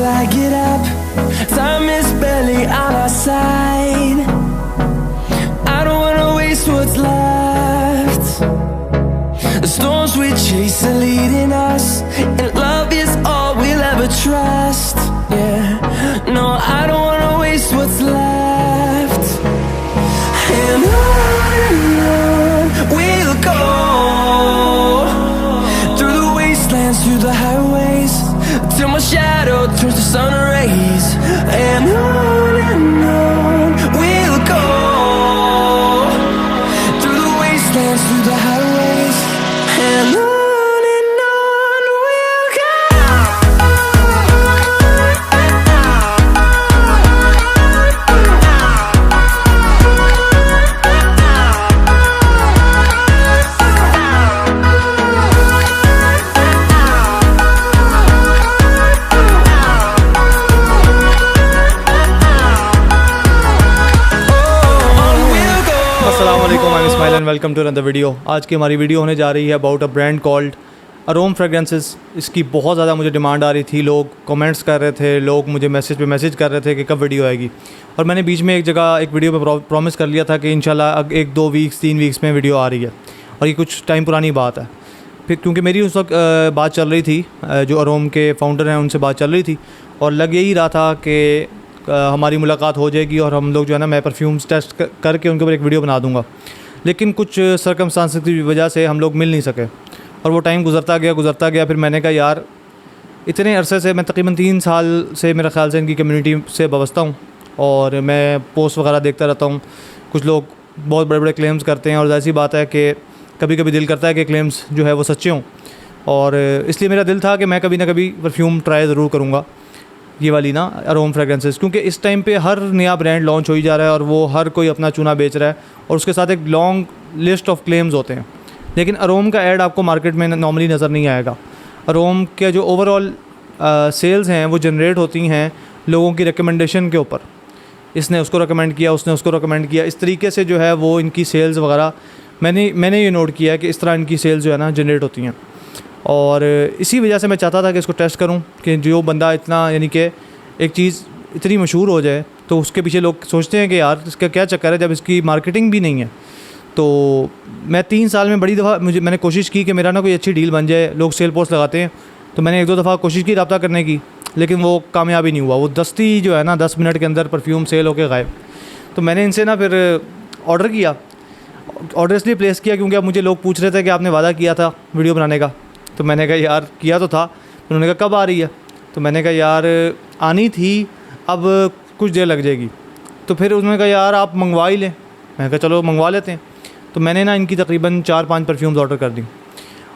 I get up. Time is barely on our side. I don't wanna waste what's left. The storms we chase are leading us, and love is all we'll ever trust. Yeah, no, I don't wanna waste what's left. And on we'll go, through the wastelands, through the highways, till my shadow turns to sun rays. And on we'll go, through the wastelands, through the highways, and on we'll go. अस्सलामुअलैकुम, I am Ismail and welcome to another video. आज की हमारी video होने जा रही है about a brand called Arome fragrances. इसकी बहुत ज़्यादा मुझे डिमांड आ रही थी, लोग कमेंट्स कर रहे थे, लोग मुझे मैसेज कर रहे थे कि कब वीडियो आएगी। और मैंने बीच में एक जगह एक वीडियो में प्रॉमिस कर लिया था कि इंशाल्लाह 1-2 वीक्स 3 वीक्स में वीडियो आ रही है। और ये कुछ टाइम पुरानी बात है, फिर क्योंकि मेरी उस वक्त बात चल रही थी, जो अरोम के फाउंडर हैं उनसे बात चल रही थी, और लग यही रहा था कि हमारी मुलाकात हो जाएगी और हम लोग जो है ना, मैं परफ्यूम्स टेस्ट करके उनके ऊपर एक वीडियो बना दूँगा। लेकिन कुछ सर्कमस्टांसेस की वजह से हम लोग मिल नहीं सके और वो टाइम गुजरता गया। फिर मैंने कहा यार, इतने अरसे से मैं तकरीबन 3 साल से मेरे ख़्याल से इनकी कम्युनिटी से वाबस्ता हूँ और मैं पोस्ट वगैरह देखता रहता हूँ। कुछ लोग बहुत बड़े बड़े क्लेम्स करते हैं और ऐसी बात है कि कभी कभी दिल करता है कि क्लेम्स जो है वो सच्चे हों, और इसलिए मेरा दिल था कि मैं कभी ना कभी परफ्यूम ट्राई ज़रूर करूँगा, ये वाली ना अरोम फ्रेगरेंसेस। क्योंकि इस टाइम पे हर नया ब्रांड लॉन्च हो ही जा रहा है और वो हर कोई अपना चूना बेच रहा है और उसके साथ एक लॉन्ग लिस्ट ऑफ क्लेम्स होते हैं। लेकिन अरोम का ऐड आपको मार्केट में नॉर्मली नज़र नहीं आएगा। अरोम के जो ओवरऑल सेल्स हैं वो जनरेट होती हैं लोगों की रिकमेंडेशन के ऊपर। इसने उसको रिकमेंड किया, उसने उसको रिकमेंड किया, इस तरीके से जो है वो इनकी सेल्स वगैरह मैंने ये नोट किया है कि इस तरह इनकी सेल्स जो है ना जनरेट होती हैं। और इसी वजह से मैं चाहता था कि इसको टेस्ट करूं कि जो बंदा इतना, यानी कि एक चीज़ इतनी मशहूर हो जाए तो उसके पीछे लोग सोचते हैं कि यार इसका क्या चक्कर है, जब इसकी मार्केटिंग भी नहीं है। तो मैं 3 साल में बड़ी दफ़ा मैंने कोशिश की कि मेरा ना कोई अच्छी डील बन जाए। लोग सेल पोस्ट लगाते हैं, तो मैंने 1-2 दफ़ा कोशिश की रब्ता करने की, लेकिन वो कामयाबी नहीं हुआ। वो दस्ती जो है ना 10 मिनट के अंदर परफ्यूम सेल होकर गायब। तो मैंने इनसे ना फिर ऑर्डर किया। ऑर्डर इसलिए प्लेस किया क्योंकि अब मुझे लोग पूछ रहे थे कि आपने वादा किया था वीडियो बनाने का। तो मैंने कहा यार किया तो था। उन्होंने कहा कब आ रही है? तो मैंने कहा यार आनी थी, अब कुछ देर लग जाएगी। तो फिर उन्होंने कहा यार आप मंगवा ही लें। मैंने कहा चलो मंगवा लेते हैं। तो मैंने ना इनकी तकरीबन 4-5 परफ्यूम्स ऑर्डर कर दी,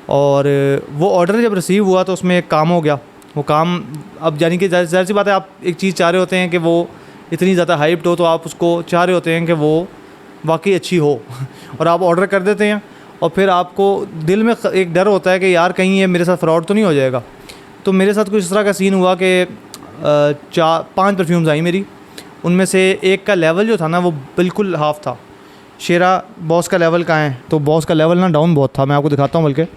और वो ऑर्डर जब रिसीव हुआ तो उसमें एक काम हो गया। वो काम, अब यानी कि ज़ाहिर सी बात है, आप एक चीज़ चाह रहे होते हैं कि वो इतनी ज़्यादा हाइप्ड हो, तो आप उसको चाह रहे होते हैं कि वो वाकई अच्छी हो और आप ऑर्डर कर देते हैं। और फिर आपको दिल में एक डर होता है कि यार कहीं ये मेरे साथ फ्रॉड तो नहीं हो जाएगा। तो मेरे साथ कुछ इस तरह का सीन हुआ कि 4-5 परफ्यूम्स आई मेरी। उनमें से एक का लेवल जो था ना वो बिल्कुल हाफ़ था। शेरा बॉस का लेवल कहाँ है? तो बॉस का लेवल ना डाउन बहुत था। मैं आपको दिखाता हूँ, बल्कि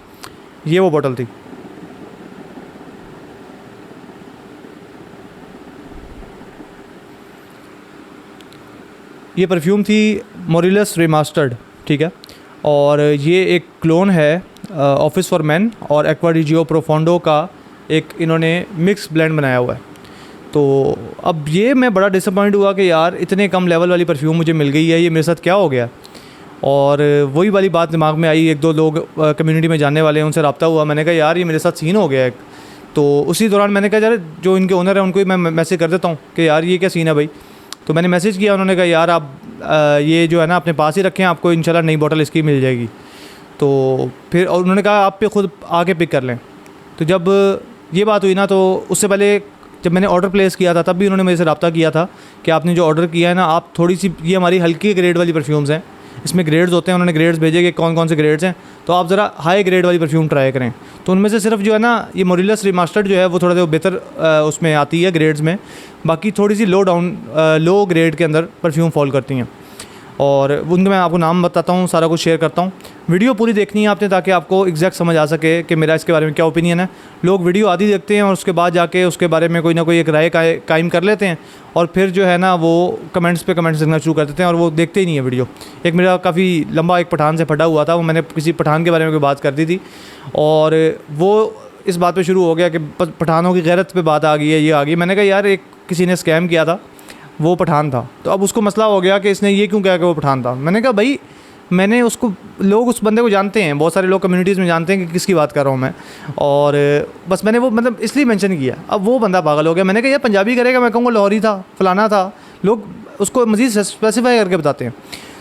ये वो बोतल थी। ये परफ्यूम थी मोरिलस रिमास्टर्ड, ठीक है। और ये एक क्लोन है ऑफिस फॉर मैन और एक्वा डी जियो प्रोफोंडो का एक इन्होंने मिक्स ब्लेंड बनाया हुआ है। तो अब ये मैं बड़ा डिसअपॉइंट हुआ कि यार इतने कम लेवल वाली परफ्यूम मुझे मिल गई है, ये मेरे साथ क्या हो गया। और वही वाली बात दिमाग में आई। 1-2 लोग कम्युनिटी में जानने वाले हैं, उनसे रब्ता हुआ। मैंने कहा यार ये मेरे साथ सीन हो गया है। तो उसी दौरान मैंने कहा यार जो इनके ओनर है उनको ही मैं मैसेज कर देता हूँ कि यार ये क्या सीन है भाई। तो मैंने मैसेज किया, उन्होंने कहा यार आप ये जो है ना अपने पास ही रखें, आपको इंशाल्लाह नई बोतल इसकी मिल जाएगी। तो फिर उन्होंने कहा आप पे खुद आके पिक कर लें। तो जब ये बात हुई ना, तो उससे पहले जब मैंने ऑर्डर प्लेस किया था तब भी उन्होंने मेरे से रब्ता किया था कि आपने जो ऑर्डर किया है ना, आप थोड़ी सी, ये हमारी हल्की ग्रेड वाली परफ्यूम्स हैं, इसमें ग्रेड्स होते हैं। उन्होंने ग्रेड्स भेजे कि कौन कौन से ग्रेड्स हैं, तो आप ज़रा हाई ग्रेड वाली परफ्यूम ट्राई करें। तो उनमें से सिर्फ जो है ना ये मोरिलस रिमास्टर्ड जो है वो थोड़ा सा बेहतर उसमें आती है ग्रेड्स में। बाकी थोड़ी सी लो ग्रेड के अंदर परफ्यूम फॉल करती हैं। और उनके मैं आपको नाम बताता हूँ, सारा कुछ शेयर करता हूँ। वीडियो पूरी देखनी है आपने ताकि आपको एग्जैक्ट समझ आ सके कि मेरा इसके बारे में क्या ओपिनियन है। लोग वीडियो आधी देखते हैं और उसके बाद जाके उसके बारे में कोई ना कोई एक राय कायम कर लेते हैं और फिर जो है ना वो कमेंट्स पे कमेंट्स लिखना शुरू कर देते हैं और वो देखते ही नहीं है वीडियो। एक मेरा काफ़ी लंबा एक पठान से फटा हुआ था, वो मैंने किसी पठान के बारे में कोई बात कर दी थी और वो इस बात पे शुरू हो गया कि पठानों की गैरत पे बात आ गई है, ये आ गई। मैंने कहा यार एक किसी ने स्कैम किया था, वो पठान था, तो अब उसको मसला हो गया कि इसने ये क्यों कहा कि वो पठान था। मैंने कहा भाई मैंने उसको, लोग उस बंदे को जानते हैं, बहुत सारे लोग कम्युनिटीज़ में जानते हैं कि किसकी बात कर रहा हूँ मैं, और बस मैंने वो मतलब इसलिए मेंशन किया। अब वो बंदा पागल हो गया। मैंने कहा यार पंजाबी करेगा, मैं कहूँगा लाहौरी था, फलाना था, लोग उसको मज़ीद स्पेसिफाई करके बताते हैं।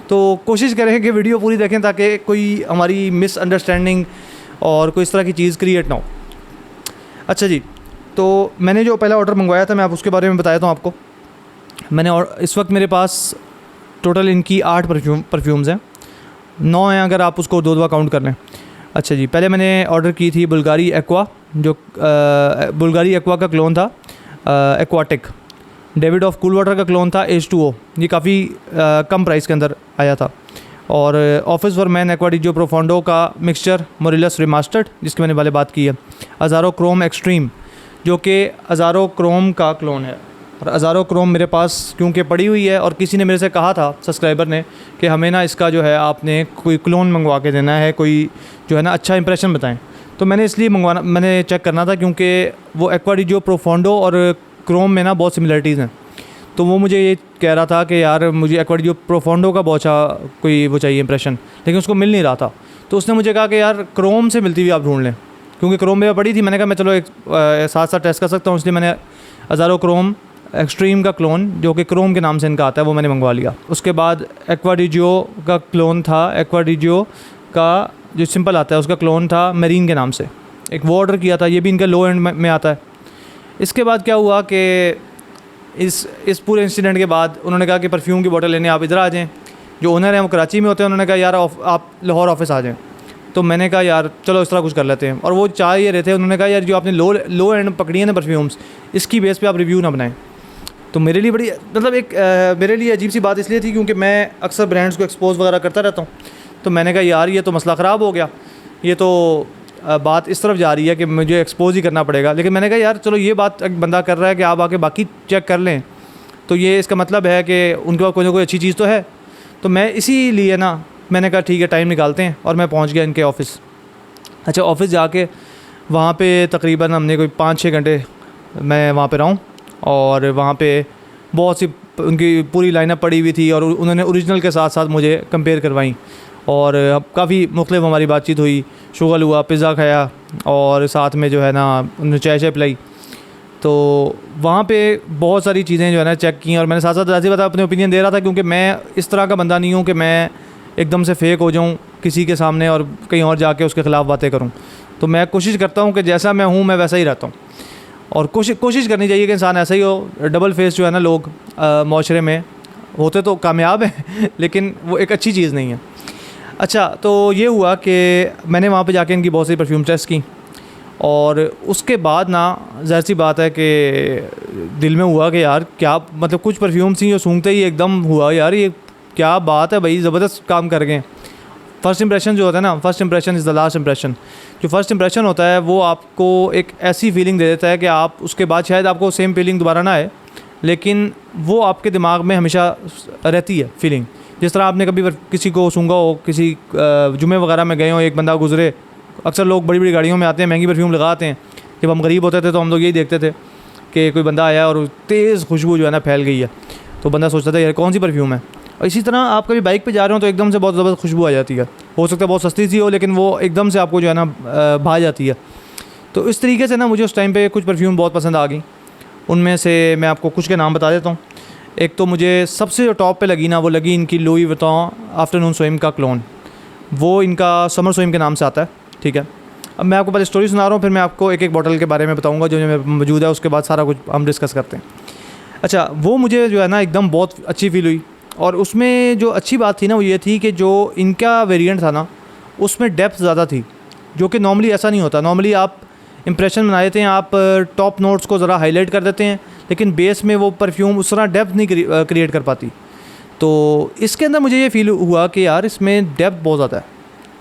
तो कोशिश करें कि वीडियो पूरी देखें ताकि कोई हमारी मिसअंडरस्टैंडिंग और कोई इस तरह की चीज़ क्रिएट ना हो। अच्छा जी, तो मैंने जो पहला ऑर्डर मंगवाया था मैं आप उसके बारे में बताया था आपको। मैंने और इस वक्त मेरे पास टोटल इनकी 8 परफ्यूम्स हैं, 9 हैं अगर आप उसको 2 काउंट कर लें। अच्छा जी, पहले मैंने ऑर्डर की थी बुल्गारी एक्वा, जो बुल्गारी एक्वा का क्लोन था aquatic. David of cool water का क्लोन था H2O, ये काफ़ी कम प्राइस के अंदर आया था। और ऑफिस फॉर मैन एक्वाडिजो प्रोफोंडो का मिक्सचर मोरिलस रिमास्टर्ड, जिसकी मैंने पहले बात की है। अज़ारो क्रोम एक्सट्रीम, जो कि अज़ारो क्रोम का क्लोन है। और अज़ारो क्रोम मेरे पास क्योंकि पड़ी हुई है और किसी ने मेरे से कहा था, सब्सक्राइबर ने, कि हमें ना इसका जो है आपने कोई क्लोन मंगवा के देना है, कोई जो है ना अच्छा इंप्रेशन बताएं। तो मैंने इसलिए मैंने चेक करना था क्योंकि वो एक्वाडिजो प्रोफोंडो और क्रोम में ना बहुत सिमिलरिटीज़ हैं। तो वो मुझे ये कह रहा था कि यार मुझे एक्वाडिजो प्रोफोंडो का बहुत कोई वो चाहिए इंप्रेशन, लेकिन उसको मिल नहीं रहा था। तो उसने मुझे कहा कि यार क्रोम से मिलती हुई आप ढूंढ लें, क्योंकि क्रोम में पड़ी थी। मैंने कहा मैं चलो एक साथ साथ टेस्ट कर सकता हूँ, इसलिए मैंने अज़ारो क्रोम एक्सट्रीम का क्लोन, जो कि क्रोम के नाम से इनका आता है, वो मैंने मंगवा लिया। उसके बाद एक्वाडिजो का क्लोन था, एक्वाडिजो का जो सिंपल आता है उसका क्लोन था मेरीन के नाम से, एक वो ऑर्डर किया था, ये भी इनका लो एंड में आता है। इसके बाद क्या हुआ कि इस पूरे इंसिडेंट के बाद उन्होंने कहा कि परफ्यूम की बोतल लेने आप इधर आ जाएँ। जो ओनर हैं वो कराची में होते हैं, उन्होंने कहा यार आप लाहौर ऑफिस आ जाएँ। तो मैंने कहा यार चलो इस तरह कुछ कर लेते हैं। और वो चाह ये रहे थे, उन्होंने कहा यार जो आपने लो एंड पकड़ी है ना परफ्यूम्स, इसकी बेस पे आप रिव्यू ना बनाएं। तो मेरे लिए बड़ी मतलब एक मेरे लिए अजीब सी बात इसलिए थी क्योंकि मैं अक्सर ब्रांड्स को एक्सपोज वगैरह करता रहता हूँ। तो मैंने कहा यार ये तो मसला ख़राब हो गया, ये तो बात इस तरफ जा रही है कि मुझे एक्सपोज ही करना पड़ेगा। लेकिन मैंने कहा यार चलो ये बात एक बंदा कर रहा है कि आप आके बाकी चेक कर लें, तो ये इसका मतलब है कि उनके पास कोई ना कोई अच्छी चीज़ तो है। तो मैं इसीलिए ना मैंने कहा ठीक है टाइम निकालते हैं, और मैं पहुंच गया इनके ऑफ़िस। अच्छा, ऑफ़िस जाके वहाँ पे तकरीबन हमने कोई 5-6 घंटे मैं वहाँ पे रहा हूँ, और वहाँ पे बहुत सी उनकी पूरी लाइनअप पड़ी हुई थी और उन्होंने ओरिजिनल के साथ साथ मुझे कंपेयर करवाई, और काफ़ी मुख्तलिफ हमारी बातचीत हुई, शुगल हुआ, पिज़्ज़ा खाया, और साथ में जो है ना उन्होंने चाय पिलाई। तो वहाँ पे बहुत सारी चीज़ें जो है ना चेक की, और मैंने साथ साथ ऐसे बता अपने ओपिनियन दे रहा था, क्योंकि मैं इस तरह का बंदा नहीं हूँ कि मैं एकदम से फेक हो जाऊँ किसी के सामने और कहीं और जाके उसके ख़िलाफ़ बातें करूँ। तो मैं कोशिश करता हूँ कि जैसा मैं हूँ मैं वैसा ही रहता हूँ, और कोशिश करनी चाहिए कि इंसान ऐसा ही हो। डबल फेस जो है ना लोग माशरे में होते तो कामयाब हैं लेकिन वो एक अच्छी चीज़ नहीं है। अच्छा, तो ये हुआ कि मैंने वहाँ पे जाके इनकी बहुत सी परफ्यूम टेस्ट की, और उसके बाद ना ज़ाहिर सी बात है कि दिल में हुआ कि यार क्या मतलब कुछ परफ्यूम थी जो सूंघते ही एकदम हुआ यार ये क्या बात है भाई, ज़बरदस्त काम कर गए। फ़र्स्ट इंप्रेशन जो होता है ना, first impression is the last impression. जो फ़र्स्ट इंप्रेशन होता है वो आपको एक ऐसी फीलिंग दे देता है कि आप उसके बाद शायद आपको सेम फीलिंग दोबारा ना आए, लेकिन वो आपके दिमाग में हमेशा रहती है फीलिंग। जिस तरह आपने कभी किसी को सूंघा हो, किसी जुमे वगैरह में गए हो, एक बंदा गुजरे, अक्सर लोग बड़ी बड़ी गाड़ियों में आते हैं, महंगी परफ्यूम लगाते हैं। जब हम गरीब होते थे तो हम लोग यही देखते थे कि कोई बंदा आया और तेज़ खुशबू जो है ना फैल गई है, तो बंदा सोचता था यार कौन सी परफ्यूम है। और इसी तरह आप कभी बाइक पे जा रहे हो तो एकदम से बहुत ज़बरदस्त खुशबू आ जाती है, हो सकता है बहुत सस्ती सी हो, लेकिन वो एकदम से आपको जो है ना भा जाती है। तो इस तरीके से ना मुझे उस टाइम पे कुछ परफ्यूम बहुत पसंद आ गई। उनमें से मैं आपको कुछ के नाम बता देता हूँ। एक तो मुझे सबसे जो टॉप पे लगी ना, वो लगी इनकी लुई वुइटन आफ्टरनून स्विम का क्लोन। वो इनका समर स्विम के नाम से आता है, ठीक है। अब मैं आपको पहले स्टोरी सुना रहा हूँ, फिर मैं आपको एक एक बॉटल के बारे में बताऊँगा जो मौजूद है, उसके बाद सारा कुछ हम डिस्कस करते हैं। अच्छा, वो मुझे जो है ना एकदम बहुत अच्छी फील हुई, और उसमें जो अच्छी बात थी ना वो ये थी कि जो इनका वेरिएंट था ना उसमें डेप्थ ज़्यादा थी, जो कि नॉर्मली ऐसा नहीं होता। नॉर्मली आप इंप्रेशन बना देते हैं, आप टॉप नोट्स को ज़रा हाईलाइट कर देते हैं, लेकिन बेस में वो परफ्यूम उस तरह डेप्थ नहीं क्रिएट कर पाती। तो इसके अंदर मुझे ये फ़ील हुआ कि यार इसमें डेप्थ बहुत ज़्यादा है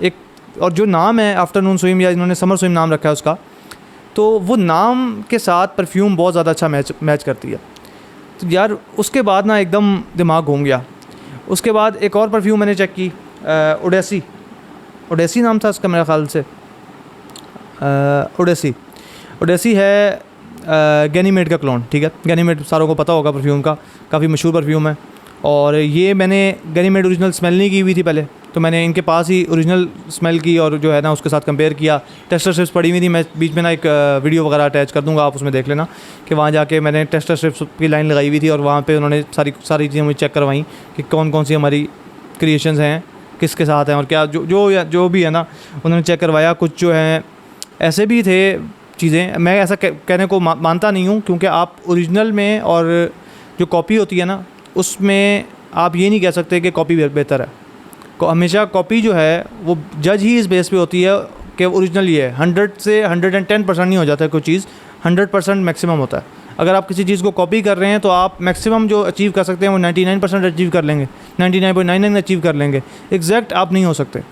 एक, और जो नाम है आफ्टरनून स्विम या इन्होंने समर स्विम नाम रखा है उसका, तो वो नाम के साथ परफ्यूम बहुत ज़्यादा अच्छा मैच करती है। तो यार उसके बाद ना एकदम दिमाग घूम गया। उसके बाद एक और परफ्यूम मैंने चेक की, ओडेसी नाम था उसका मेरे ख़्याल से, ओडेसी है गैनीमेड का क्लोन, ठीक है। गैनीमेड सारों को पता होगा परफ्यूम का, काफ़ी मशहूर परफ्यूम है। और ये मैंने गैनीमेड ओरिजिनल स्मेल नहीं की हुई थी पहले, तो मैंने इनके पास ही ओरिजिनल स्मेल की और जो है ना उसके साथ कंपेयर किया। टेस्टर स्ट्रिप्स पड़ी हुई थी, मैं बीच में ना एक वीडियो वगैरह अटैच कर दूंगा, आप उसमें देख लेना कि वहाँ जाके मैंने टेस्टर स्ट्रिप्स की लाइन लगाई हुई थी और वहाँ पे उन्होंने सारी चीज़ें मुझे चेक करवाई कि कौन कौन सी हमारी क्रिएशंस हैं, किसके साथ हैं और क्या जो भी है ना उन्होंने चेक करवाया। कुछ जो है ऐसे भी थे चीज़ें, मैं ऐसा कहने को मानता नहीं हूँ, क्योंकि आप ओरिजिनल में और जो कॉपी होती है ना उसमें आप ये नहीं कह सकते कि कॉपी बेहतर है। हमेशा कॉपी जो है वो जज ही इस बेस पे होती है कि ओरिजिनल ये है। 100 से 110% नहीं हो जाता है कोई चीज़, 100% मैक्सिमम होता है। अगर आप किसी चीज़ को कॉपी कर रहे हैं तो आप मैक्सिमम जो अचीव कर सकते हैं वो 99% अचीव कर लेंगे, 99.99 अचीव कर लेंगे, एग्जैक्ट आप नहीं हो सकते।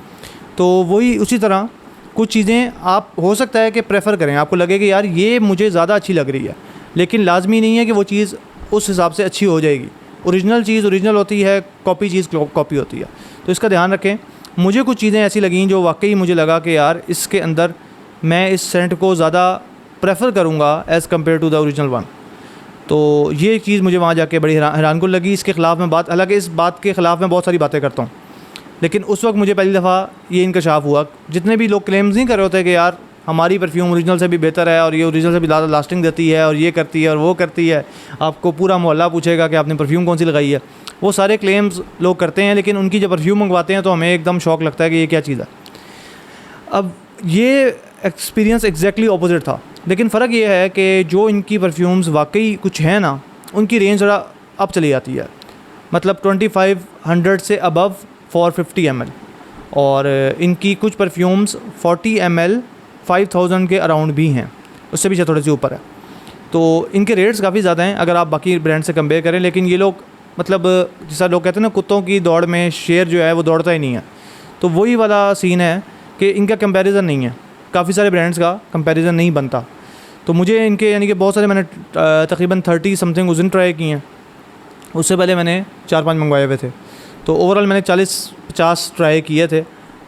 तो वही उसी तरह कुछ चीज़ें आप हो सकता है कि प्रेफर करें, आपको लगे कि यार ये मुझे ज़्यादा अच्छी लग रही है, लेकिन लाजमी नहीं है कि वो चीज़ उस हिसाब से अच्छी हो जाएगी। ओरिजिनल चीज़ ओरिजिनल होती है, कॉपी चीज़ कॉपी होती है, तो इसका ध्यान रखें। मुझे कुछ चीज़ें ऐसी लगीं जो वाकई मुझे लगा कि यार इसके अंदर मैं इस सेंट को ज़्यादा प्रेफर करूँगा as compared to the original one. तो ये चीज़ मुझे वहाँ जाके बड़ी हैरानकुन लगी। इसके ख़िलाफ़ मैं बात, हालांकि इस बात के ख़िलाफ़ मैं बहुत सारी बातें करता हूँ, लेकिन उस वक्त मुझे पहली दफ़ा ये इंकशाफ हुआ। जितने भी लोग क्लेम्स नहीं कर रहे होते कि यार हमारी परफ्यूम ओरिजिनल से भी बेहतर है और ये ओरिजिनल से भी ज़्यादा लास्टिंग देती है और ये करती है और वो करती है, आपको पूरा मोहल्ला पूछेगा कि आपने परफ्यूम कौन सी लगाई है, वो सारे क्लेम्स लोग करते हैं, लेकिन उनकी जब परफ्यूम मंगवाते हैं तो हमें एकदम शौक लगता है कि ये क्या चीज़ है। अब ये एक्सपीरियंस एग्जैक्टली ऑपोजिट था, लेकिन फ़र्क ये है कि जो इनकी परफ्यूम्स वाकई कुछ है ना, उनकी रेंज ज़रा अप चली जाती है, मतलब 2500 से अबव फॉर 50 ml, और इनकी कुछ परफ्यूम्स 40 ml 5000 के अराउंड भी हैं, उससे भी थोड़ी सी ऊपर है। तो इनके रेट्स काफ़ी ज़्यादा हैं अगर आप बाकी ब्रांड से कंपेयर करें, लेकिन ये लोग मतलब जैसा लोग कहते हैं ना कुत्तों की दौड़ में शेर जो है वो दौड़ता ही नहीं है, तो वही वाला सीन है कि इनका कंपैरिजन नहीं है, काफ़ी सारे ब्रांड्स का कंपैरिजन नहीं बनता। तो मुझे इनके यानी कि बहुत सारे मैंने तकरीबन 30 समथिंग उस दिन ट्राई किए हैं, उससे पहले मैंने 4-5 मंगवाए हुए थे, तो ओवरऑल मैंने 40-50 ट्राई किए थे,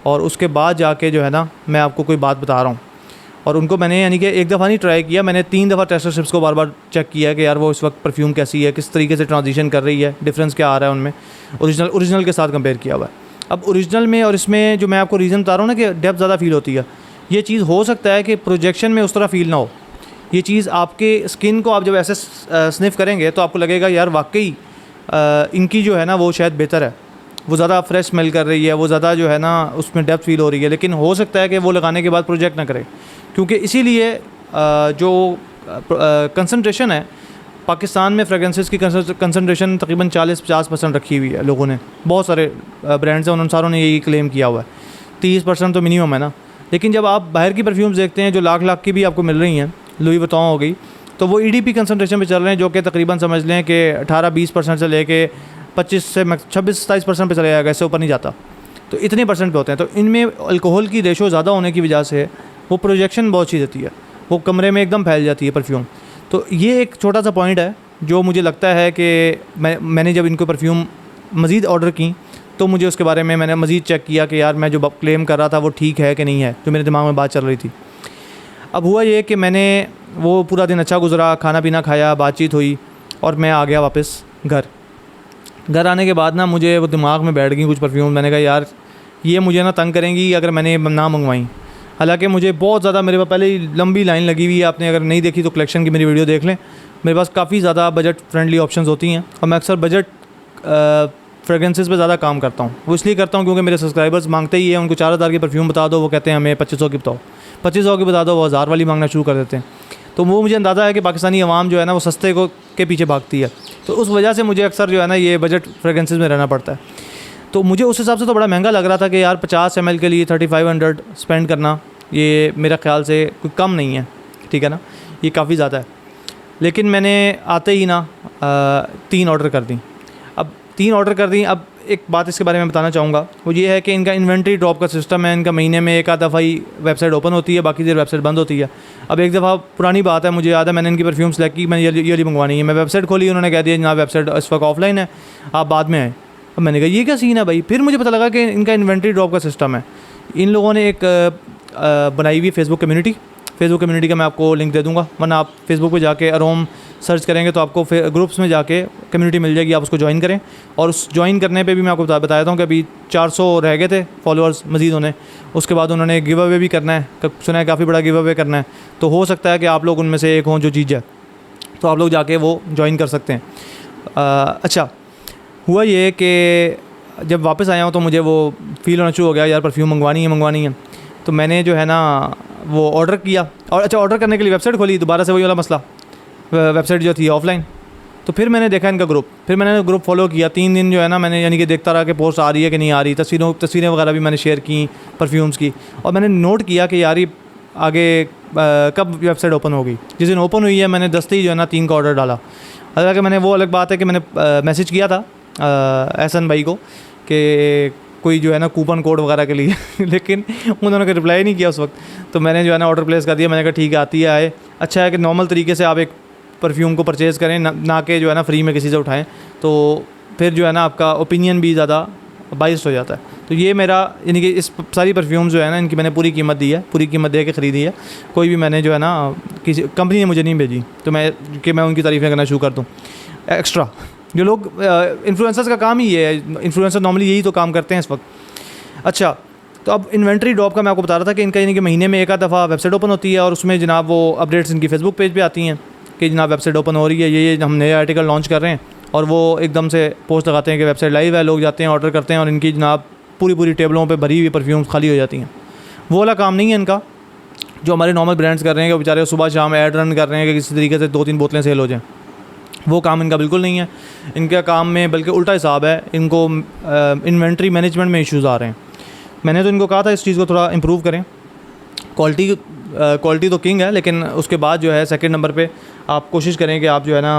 और उसके बाद जाके जो है ना मैं आपको कोई बात बता रहा हूँ। और उनको मैंने यानी कि एक दफ़ा नहीं ट्राई किया, मैंने 3 दफ़ा टेस्टर स्ट्रिप्स को बार बार चेक किया कि यार वो इस वक्त परफ्यूम कैसी है, किस तरीके से ट्रांजिशन कर रही है, डिफरेंस क्या आ रहा है उनमें, ओरिजिनल के साथ कंपेयर किया हुआ है। अब ओरिजिनल में और इसमें जो मैं आपको रीज़न बता रहा हूँ ना कि डेप्थ ज़्यादा फील होती है, ये चीज़ हो सकता है कि प्रोजेक्शन में उस तरह फील ना हो। ये चीज़ आपके स्किन को आप जब ऐसे स्निफ करेंगे तो आपको लगेगा यार वाकई इनकी जो है ना वो शायद बेहतर है, वो ज़्यादा फ्रेश स्मेल कर रही है, वो ज़्यादा जो है ना उसमें डेप्थ फील हो रही है, लेकिन हो सकता है कि वो लगाने के बाद प्रोजेक्ट ना करे, क्योंकि इसीलिए जो कंसंट्रेशन है पाकिस्तान में फ्रेगरेंसेस की कंसंट्रेशन तकरीबन 40-50% रखी हुई है लोगों ने, बहुत सारे ब्रांड्स हैं उन सारों ने यही क्लेम किया हुआ है, 30% तो मिनिमम है ना। लेकिन जब आप बाहर की परफ्यूम्स देखते हैं जो लाख की भी आपको मिल रही हैं, लुई वुइटन हो गई, तो वो EDP कंसंट्रेशन पे चल रहे हैं जो कि तकरीबन समझ लें कि 18-20% से लेके 25 से 26-27% पे चले जाएगा, इससे ऊपर नहीं जाता, तो इतने परसेंट पे होते हैं। तो इनमें अल्कोहल की रेशो ज़्यादा होने की वजह से वो प्रोजेक्शन बहुत अच्छी देती है, वो कमरे में एकदम फैल जाती है परफ्यूम। तो ये एक छोटा सा पॉइंट है जो मुझे लगता है कि मैंने जब इनको परफ्यूम मज़ीद ऑर्डर की तो मुझे उसके बारे में मैंने मज़ीद चेक किया कि यार मैं जो क्लेम कर रहा था वो ठीक है कि नहीं है, जो मेरे दिमाग में बात चल रही थी। अब हुआ ये कि मैंने वो पूरा दिन अच्छा गुजरा, खाना पीना खाया, बातचीत हुई, और मैं आ गया वापस घर आने के बाद ना मुझे वो दिमाग में बैठ गई कुछ परफ्यूम। मैंने कहा यार ये मुझे ना तंग करेंगी अगर मैंने ना मंगवाई। हालांकि मुझे बहुत ज़्यादा, मेरे पास पहले ही लंबी लाइन लगी हुई है, आपने अगर नहीं देखी तो कलेक्शन की मेरी वीडियो देख लें, मेरे पास काफ़ी ज़्यादा बजट फ्रेंडली ऑप्शंस होती हैं, और मैं अक्सर बजट फ्रेगरेंसेस पे ज़्यादा काम करता हूँ। वो इसलिए करता हूँ क्योंकि मेरे सब्सक्राइबर्स मांगते ही है, उनको 4000 की परफ्यूम बता दो, वो कहते हैं हमें 2500 की बताओ, 2500 की बता दो, वो 1000 वाली मांगना शुरू कर देते हैं। तो वो मुझे अंदाज़ा है कि पाकिस्तानी अवाम जो है ना वो सस्ते को के पीछे भागती है, तो उस वजह से मुझे अक्सर जो है ना ये बजट फ्रेगरेंसेस में रहना पड़ता है। तो मुझे उस हिसाब से तो बड़ा महंगा लग रहा था कि यार 50 ml के लिए 3500 स्पेंड करना ये मेरा ख्याल से कोई कम नहीं है, ठीक है ना, ये काफ़ी ज़्यादा है। लेकिन मैंने आते ही ना 3 ऑर्डर कर दी। अब 3 ऑर्डर कर दी। अब एक बात इसके बारे में बताना चाहूँगा, वो ये है कि इनका इन्वेंट्री ड्रॉप का सिस्टम है। इनका महीने में एक आध दफ़ा ही वेबसाइट ओपन होती है, बाकी देर वेबसाइट बंद होती है। अब एक दफ़ा पुरानी बात है, मुझे याद है मैंने इनकी परफ्यूम सेलेक्ट की, मैंने ये वाली मंगवानी है। मैं वेबसाइट खोली, उन्होंने कह दिया जनाब वेबसाइट इस वक्त ऑफलाइन है, आप बाद में आए। अब मैंने कहा ये क्या सीन है भाई। फिर मुझे पता लगा कि इनका इन्वेंट्री ड्रॉप का सिस्टम है। इन लोगों ने एक बनाई हुई फेसबुक कम्युनिटी का मैं आपको लिंक दे दूँगा, वरना आप फेसबुक पे जाके अरोम सर्च करेंगे तो आपको ग्रुप्स में जाके कम्युनिटी मिल जाएगी, आप उसको ज्वाइन करें। और उस ज्वाइन करने पे भी मैं आपको बताया था कि अभी 400 रह गए थे फॉलोअर्स मज़ीद होने। उसके बाद उन्होंने गिव अवे भी करना है, सुना है काफ़ी बड़ा गिव अवे करना है, तो हो सकता है कि आप लोग उनमें से एक हों जो जीत जाए, तो आप लोग जाके वो ज्वाइन कर सकते हैं। अच्छा, हुआ ये कि जब वापस आया हूँ तो मुझे वो फ़ील होना शुरू हो गया, यार परफ्यूम मंगवानी है। तो मैंने जो है ना वो ऑर्डर किया, और अच्छा ऑर्डर करने के लिए वेबसाइट खोली, दोबारा से वही वाला मसला, वेबसाइट जो थी ऑफलाइन। तो फिर मैंने देखा इनका ग्रुप, फिर मैंने ग्रुप फॉलो किया 3 दिन जो है ना, मैंने यानी कि देखता रहा कि पोस्ट आ रही है कि नहीं आ रही, तस्वीरें वगैरह भी मैंने शेयर की परफ्यूम्स की। और मैंने नोट किया कि यार ये आगे कब वेबसाइट ओपन होगी। जिस दिन ओपन हुई है मैंने दस्ते ही जो है ना 3 का ऑर्डर डाला। हालांकि मैंने वो अलग बात है कि मैंने मैसेज किया था एहसन भाई को कि कोई जो है ना कूपन कोड वगैरह के लिए लेकिन उन्होंने कोई रिप्लाई नहीं किया उस वक्त। तो मैंने जो है ना ऑर्डर प्लेस कर दिया। मैंने कहा ठीक है आती है आए, अच्छा है कि नॉर्मल तरीके से आप एक परफ्यूम को परचेज़ करें, ना कि जो है ना फ्री में किसी से उठाएं, तो फिर जो है ना आपका ओपिनियन भी ज़्यादा बाइस्ड हो जाता है। तो ये मेरा यानी कि इस सारी परफ्यूम जो है ना इनकी मैंने पूरी कीमत दी है, पूरी कीमत दे के ख़रीदी है। कोई भी मैंने जो है ना किसी कंपनी ने मुझे नहीं भेजी तो मैं उनकी तारीफ़ें करना शुरू कर दूँ एक्स्ट्रा। जो लोग इन्फ्लुएंसर्स का काम ही है, इन्फ्लुएंसर नॉर्मली यही तो काम करते हैं इस वक्त। अच्छा, तो अब इन्वेंट्री ड्रॉप का मैं आपको बता रहा था कि इनका यानी कि महीने में एक आध दफ़ा वेबसाइट ओपन होती है, और उसमें जनाब वो अपडेट्स इनकी फेसबुक पेज पे आती हैं कि जनाब वेबसाइट ओपन हो रही है, ये हम नए आर्टिकल लॉन्च कर रहे हैं, और वो एकदम से पोस्ट लगाते हैं कि वेबसाइट लाइव है। लोग जाते हैं, ऑर्डर करते हैं, और इनकी जनाब पूरी टेबलों पर भरी हुई परफ्यूम्स खाली हो जाती हैं। वो वाला काम नहीं है इनका जो हमारे नॉर्मल ब्रांड्स कर रहे हैं कि बेचारे सुबह शाम ऐड रन कर रहे हैं कि किसी तरीके से 2-3 बोतलें सेल हो जाएँ। वो काम इनका बिल्कुल नहीं है। इनका काम में बल्कि उल्टा हिसाब है, इनको इन्वेंट्री मैनेजमेंट में इश्यूज़ आ रहे हैं। मैंने तो इनको कहा था इस चीज़ को थोड़ा इम्प्रूव करें। क्वालिटी तो किंग है, लेकिन उसके बाद जो है सेकंड नंबर पे आप कोशिश करें कि आप जो है ना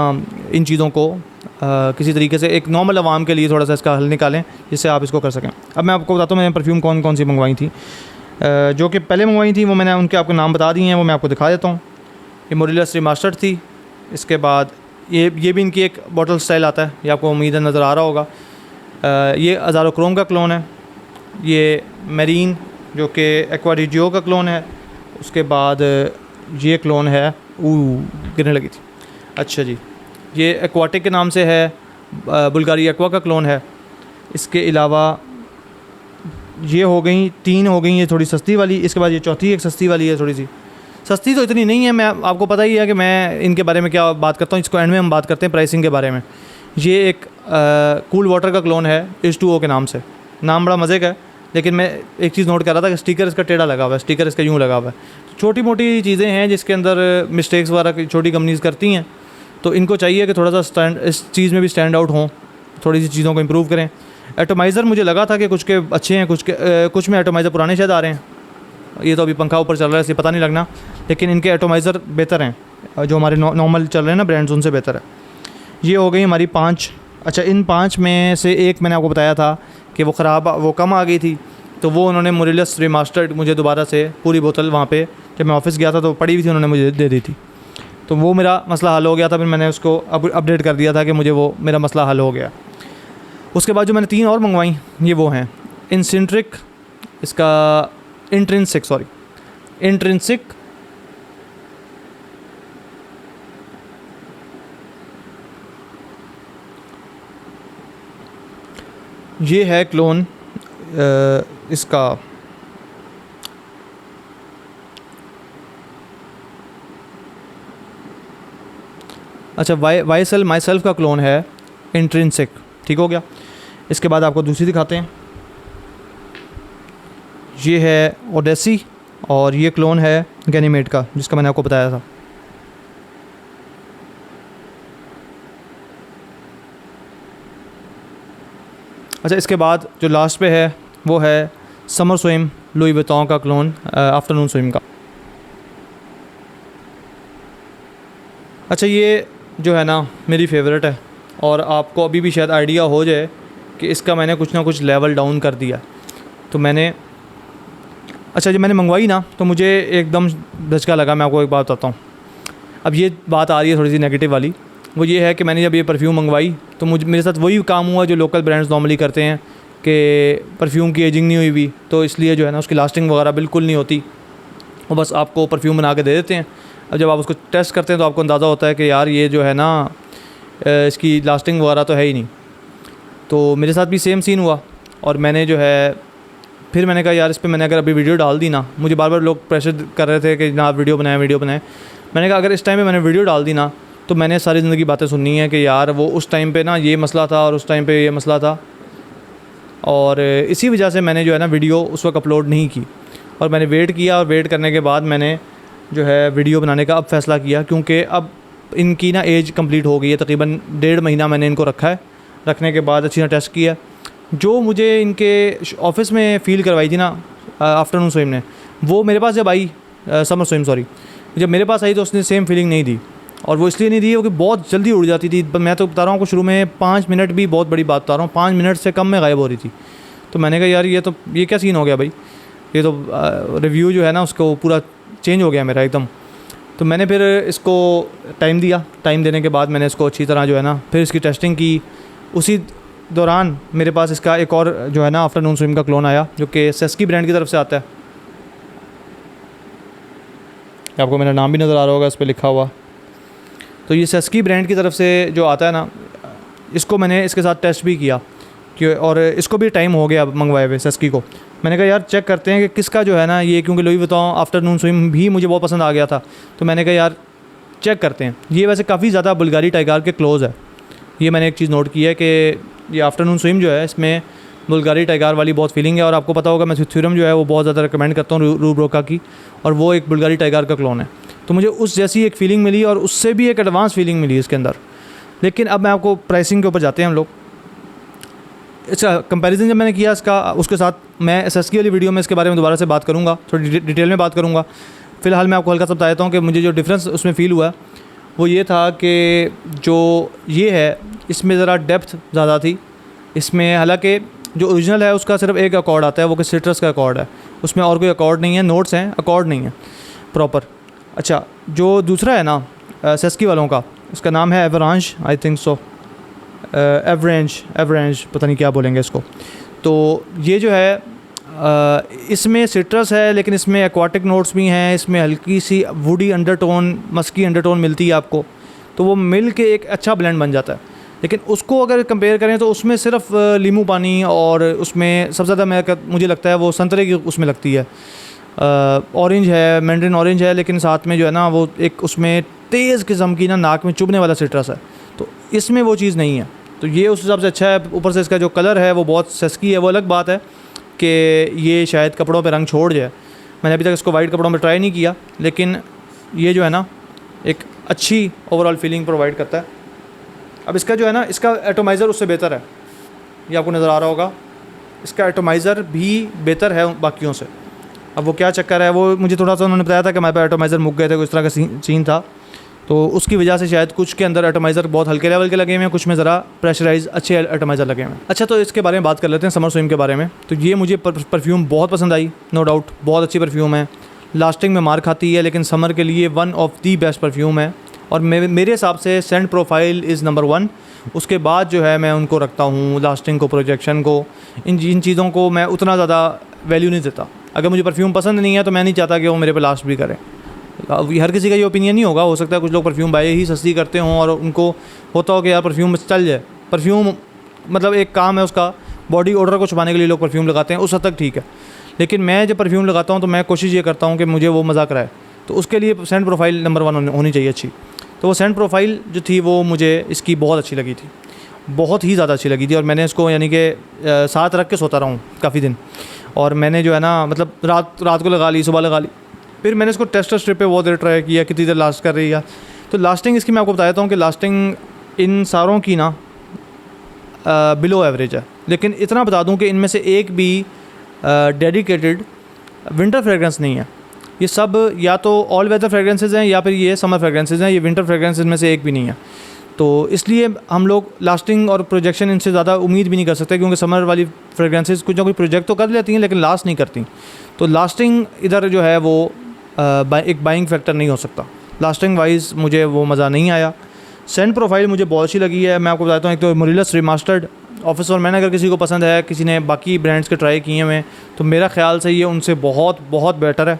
इन चीज़ों को किसी तरीके से एक नॉर्मल आवाम के लिए थोड़ा सा इसका हल निकालें जिससे आप इसको कर सकें। अब मैं आपको बताता हूँ मैंने परफ्यूम कौन कौन सी मंगवाई थी। जो कि पहले मंगवाई थी वो मैंने उनके आपको नाम बता दिए हैं, वो मैं आपको दिखा देता हूँ। ये मोरिलस रिमास्टर्ड थी। इसके बाद ये भी इनकी एक बॉटल स्टाइल आता है, ये आपको उम्मीद नज़र आ रहा होगा। ये अज़ारोक्रोम का क्लोन है। ये मेरीन जो कि एक्वारिजियो का क्लोन है। उसके बाद ये क्लोन है, गिरने लगी थी। अच्छा जी, ये एक्वाटिक के नाम से है, बुल्गारी एक्वा का क्लोन है। इसके अलावा ये हो गई 3 हो गई, ये थोड़ी सस्ती वाली। इसके बाद ये चौथी एक सस्ती वाली है, थोड़ी सी सस्ती तो इतनी नहीं है। मैं आपको पता ही है कि मैं इनके बारे में क्या बात करता हूँ, इसको एंड में हम बात करते हैं प्राइसिंग के बारे में। ये एक कूल वाटर का क्लोन है H2O के नाम से। नाम बड़ा मज़े का है, लेकिन मैं एक चीज़ नोट कर रहा था कि स्टिकर इसका टेढ़ा लगा हुआ है, स्टिकर इसका यूँ लगा हुआ है। छोटी मोटी चीज़ें हैं जिसके अंदर मिस्टेक्स वगैरह छोटी कंपनीज़ करती हैं, तो इनको चाहिए कि थोड़ा सा इस चीज़ में भी स्टैंड आउट हों, थोड़ी सी चीज़ों को इम्प्रूव करें। एटोमाइज़र मुझे लगा था कि कुछ के अच्छे हैं, कुछ में एटोमाइज़र पुराने शायद आ रहे हैं। ये तो अभी पंखा ऊपर चल रहा है इसलिए पता नहीं लगना, लेकिन इनके एटोमाइज़र बेहतर हैं जो हमारे नॉर्मल चल रहे हैं ना ब्रांड्स, उनसे बेहतर है। ये हो गई हमारी 5। अच्छा, इन 5 में से एक मैंने आपको बताया था कि वो कम आ गई थी, तो वो उन्होंने मोरिलस रिमास्टर्ड मुझे दोबारा से पूरी बोतल वहाँ पे जब मैं ऑफ़िस गया था तो पड़ी हुई थी, उन्होंने मुझे दे दी थी। तो वो मेरा मसला हल हो गया था। फिर मैंने उसको अपडेट कर दिया था कि मुझे वो मेरा मसला हल हो गया। उसके बाद जो मैंने 3 और मंगवाई ये वो हैं इंट्रिंसिक, इसका इंट्रिंसिक, ये है क्लोन इसका। अच्छा, वाईसेल माई सेल्फ का क्लोन है इंट्रिंसिक, ठीक हो गया। इसके बाद आपको दूसरी दिखाते हैं। ये है ओडेसी, और ये क्लोन है गैनीमेड का जिसका मैंने आपको बताया था। अच्छा, इसके बाद जो लास्ट पे है वो है समर स्विम लुई विटॉन का क्लोन आफ्टरनून स्विम का। अच्छा, ये जो है ना मेरी फेवरेट है, और आपको अभी भी शायद आइडिया हो जाए कि इसका मैंने कुछ ना कुछ लेवल डाउन कर दिया। तो मैंने जब मैंने मंगवाई ना तो मुझे एकदम धचका लगा। मैं आपको एक बात बताता हूँ। अब ये बात आ रही है थोड़ी सी नेगेटिव वाली, वो ये है कि मैंने जब ये परफ्यूम मंगवाई तो मेरे साथ वही काम हुआ जो लोकल ब्रांड्स नॉर्मली करते हैं कि परफ्यूम की एजिंग नहीं हुई भी, तो इसलिए जो है ना उसकी लास्टिंग वगैरह बिल्कुल नहीं होती, वो बस आपको परफ्यूम बना के दे देते हैं। अब जब आप उसको टेस्ट करते हैं तो आपको अंदाज़ा होता है कि यार ये जो है ना इसकी लास्टिंग वगैरह तो है ही नहीं। तो मेरे साथ भी सेम सीन हुआ और मैंने जो है फिर मैंने कहा यार इस पर मैंने अगर अभी वीडियो डाल दी ना, मुझे बार बार लोग प्रेशर कर रहे थे कि ना आप वीडियो बनाएं। मैंने कहा अगर इस टाइम पे मैंने वीडियो डाल दी ना तो मैंने सारी ज़िंदगी बातें सुननी है कि यार वो उस टाइम पे ना ये मसला था और उस टाइम पे ये मसला था, और इसी वजह से मैंने जो है ना वीडियो उस वक्त अपलोड नहीं की। और मैंने वेट किया और वेट करने के बाद मैंने जो है वीडियो बनाने का अब फ़ैसला किया, क्योंकि अब इनकी ना एज कंप्लीट हो गई है। तकरीबन 1.5 महीना मैंने इनको रखा है। रखने के बाद अच्छी तरह टेस्ट किया। जो मुझे इनके ऑफिस में फ़ील करवाई थी ना आफ्टरनून स्विम ने, वो मेरे पास जब आई समर स्विम जब मेरे पास आई तो उसने सेम फीलिंग नहीं दी। और वो इसलिए नहीं दी क्योंकि बहुत जल्दी उड़ जाती थी। मैं तो बता रहा हूँ आपको, शुरू में 5 मिनट भी बहुत बड़ी बात बता रहा हूँ, 5 मिनट से कम में गायब हो रही थी। तो मैंने कहा यार ये क्या सीन हो गया भाई, ये तो रिव्यू जो है ना उसको पूरा चेंज हो गया मेरा एकदम। तो मैंने फिर इसको टाइम दिया। टाइम देने के बाद मैंने इसको अच्छी तरह जो है ना फिर इसकी टेस्टिंग की। उसी दौरान मेरे पास इसका एक और जो है ना आफ्टरनून स्विम का क्लोन आया जो कि सेस्की ब्रांड की तरफ से आता है। आपको मेरा नाम भी नज़र आ रहा होगा इस पर लिखा हुआ। तो ये सेस्की ब्रांड की तरफ से जो आता है ना, इसको मैंने इसके साथ टेस्ट भी किया कि, और इसको भी टाइम हो गया मंगवाए हुए सेस्की को। मैंने कहा यार चेक करते हैं कि किसका जो है ना ये, क्योंकि लुई वुइटन आफ्टरनून स्विम भी मुझे बहुत पसंद आ गया था। तो मैंने कहा यार चेक करते हैं। ये वैसे काफ़ी ज़्यादा बुल्गारी टाइगर के क्लोज़ है। ये मैंने एक चीज़ नोट की है कि ये आफ्टरनून स्विम जो है इसमें बुल्गारी टाइगर वाली बहुत फीलिंग है। और आपको पता होगा मैं थ्यूरम जो है वो बहुत ज़्यादा रिकमेंड करता हूँ रूब रोका की, और वो एक बुल्गारी टाइगर का क्लोन है। तो मुझे उस जैसी एक फ़ीलिंग मिली और उससे भी एक एडवांस फीलिंग मिली इसके अंदर। लेकिन अब मैं आपको प्राइसिंग के ऊपर जाते हैं हम लोग। इसका कंपैरिजन जब मैंने किया इसका उसके साथ, मैं सेस्की वाली वीडियो में इसके बारे में दोबारा से बात करूँगा, थोड़ी डिटेल में बात करूँगा। फ़िलहाल मैं आपको हल्का सा बता देता हूँ कि मुझे जो डिफरेंस उसमें फ़ील हुआ वो ये था कि जो ये है इसमें ज़रा डेप्थ ज़्यादा थी इसमें। हालांकि जो ओरिजिनल है उसका सिर्फ एक अकॉर्ड आता है, वो कि सिट्रस का अकॉर्ड है, उसमें और कोई अकॉर्ड नहीं है। नोट्स हैं, अकॉर्ड नहीं है प्रॉपर। अच्छा, जो दूसरा है ना सेस्की वालों का, उसका नाम है एवरांश, आई थिंक सो, एवरेंज पता नहीं क्या बोलेंगे इसको। तो ये जो है इसमें सिट्रस है लेकिन इसमें एक्वाटिक नोट्स भी हैं, इसमें हल्की सी वुडी अंडरटोन, मस्की अंडरटोन मिलती है आपको। तो वो मिल के एक अच्छा ब्लेंड बन जाता है। लेकिन उसको अगर कंपेयर करें तो उसमें सिर्फ लीमू पानी और उसमें सबसे ज़्यादा मुझे लगता है वो संतरे की उसमें लगती है। ऑरेंज है, मैंड्रिन ऑरेंज है, लेकिन साथ में जो है ना वो एक उसमें तेज़ किस्म की ना नाक में चुभने वाला सिट्रस है। तो इसमें वो चीज़ नहीं है। तो ये उस हिसाब से अच्छा है। ऊपर से इसका जो कलर है वो बहुत सेस्की है। वो अलग बात है कि ये शायद कपड़ों पे रंग छोड़ जाए। मैंने अभी तक इसको वाइट कपड़ों में ट्राई नहीं किया, लेकिन ये जो है ना एक अच्छी ओवरऑल फीलिंग प्रोवाइड करता है। अब इसका जो है ना इसका एटोमाइज़र उससे बेहतर है, ये आपको नज़र आ रहा होगा। इसका एटोमाइज़र भी बेहतर है बाकियों से। अब वो क्या चक्कर है, वो मुझे थोड़ा सा उन्होंने बताया था कि हमारे पास एटोमाइज़र मुक गए थे, कुछ इस तरह का सीन था। तो उसकी वजह से शायद कुछ के अंदर एटोमाइज़र बहुत हल्के लेवल के लगे हुए हैं, कुछ में ज़रा प्रेशराइज अच्छे एटोमाइज़र लगे हुए हैं। अच्छा, तो इसके बारे में बात कर लेते हैं, समर स्विम के बारे में। तो ये मुझे परफ्यूम बहुत पसंद आई, नो डाउट बहुत अच्छी परफ्यूम है। लास्टिंग में मार खाती है लेकिन समर के लिए one of the best perfume है। और मेरे हिसाब से सेंट प्रोफाइल इज़ नंबर 1। उसके बाद जो है मैं उनको रखता हूँ लास्टिंग को, प्रोजेक्शन को, इन चीज़ों को मैं उतना ज़्यादा वैल्यू नहीं देता। अगर मुझे परफ्यूम पसंद नहीं है तो मैं नहीं चाहता कि वो मेरे पे लास्ट भी करे। हर किसी का ये ओपिनियन नहीं होगा, हो सकता है कुछ लोग परफ्यूम बाय ही सस्ती करते हों और उनको होता हो कि यार परफ्यूम चल जाए। परफ्यूम मतलब एक काम है उसका, बॉडी ओडर को छुपाने के लिए लोग परफ्यूम लगाते हैं, उस हद तक ठीक है। लेकिन मैं जब परफ्यूम लगाता हूँ तो मैं कोशिश ये करता हूँ कि मुझे वो मज़ा कराए। तो उसके लिए सेंट प्रोफाइल नंबर 1 होनी चाहिए अच्छी। तो वो सेंट प्रोफाइल जो थी वो मुझे इसकी बहुत अच्छी लगी थी, बहुत ही ज़्यादा अच्छी लगी थी। और मैंने इसको यानी कि साथ रख के सोता रहा हूँ काफ़ी दिन। और मैंने जो है ना मतलब रात को लगा ली, सुबह लगा ली। फिर मैंने इसको टेस्टर स्ट्रिप पे बहुत देर ट्राई किया, कितनी देर लास्ट कर रही है। तो लास्टिंग इसकी मैं आपको बता देता हूँ कि लास्टिंग इन सारों की ना बिलो एवरेज है। लेकिन इतना बता दूँ कि इनमें से एक भी डेडिकेटेड विंटर फ्रेगरेंस नहीं है। ये सब या तो ऑल वेदर फ्रेगरेंसेज हैं या फिर ये समर फ्रेगरेंसेज हैं। ये विंटर फ्रेगरेंसेज में से एक भी नहीं है। तो इसलिए हम लोग लास्टिंग और प्रोजेक्शन इनसे ज़्यादा उम्मीद भी नहीं कर सकते, क्योंकि समर वाली फ्रेगरेंसेस कुछ ना कुछ प्रोजेक्ट तो कर लेती हैं लेकिन लास्ट नहीं करती। तो लास्टिंग इधर जो है वो एक बाइंग फैक्टर नहीं हो सकता। लास्टिंग वाइज मुझे वो मज़ा नहीं आया। सेंट प्रोफाइल मुझे बहुत अच्छी लगी है। मैं आपको बताता हूँ, एक तो मोरिलस रिमास्टर्ड ऑफिसर मैन, अगर किसी को पसंद है, किसी ने बाकी ब्रांड्स के ट्राई किए हुए, तो मेरा ख्याल से ये उनसे बहुत बहुत बेटर है।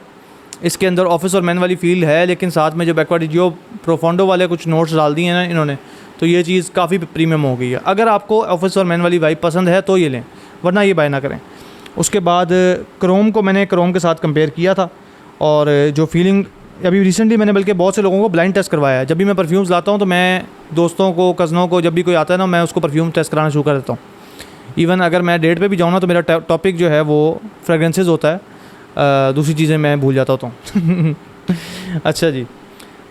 इसके अंदर ऑफिस और मैन वाली फील है, लेकिन साथ में जो बैकवर्ड जो प्रोफोंडो वाले कुछ नोट्स डाल दिए हैं ना इन्होंने, तो ये चीज़ काफ़ी प्रीमियम हो गई है। अगर आपको ऑफिस और मैन वाली वाइब पसंद है तो ये लें, वरना ये बाय ना करें। उसके बाद क्रोम को मैंने क्रोम के साथ कंपेयर किया था, और जो फीलिंग अभी रिसेंटली मैंने बल्कि बहुत से लोगों को ब्लाइंड टेस्ट करवाया है। जब भी मैं परफ्यूम्स लाता हूँ तो मैं दोस्तों को, कज़नों को, जब भी कोई आता है ना, मैं उसको परफ्यूम टेस्ट कराना शुरू कर देता हूँ। इवन अगर मैं डेट पे भी जाऊँ ना तो मेरा टॉपिक जो है वो फ्रेगरेंसेस होता है, दूसरी चीज़ें मैं भूल जाता होता हूँ। अच्छा जी,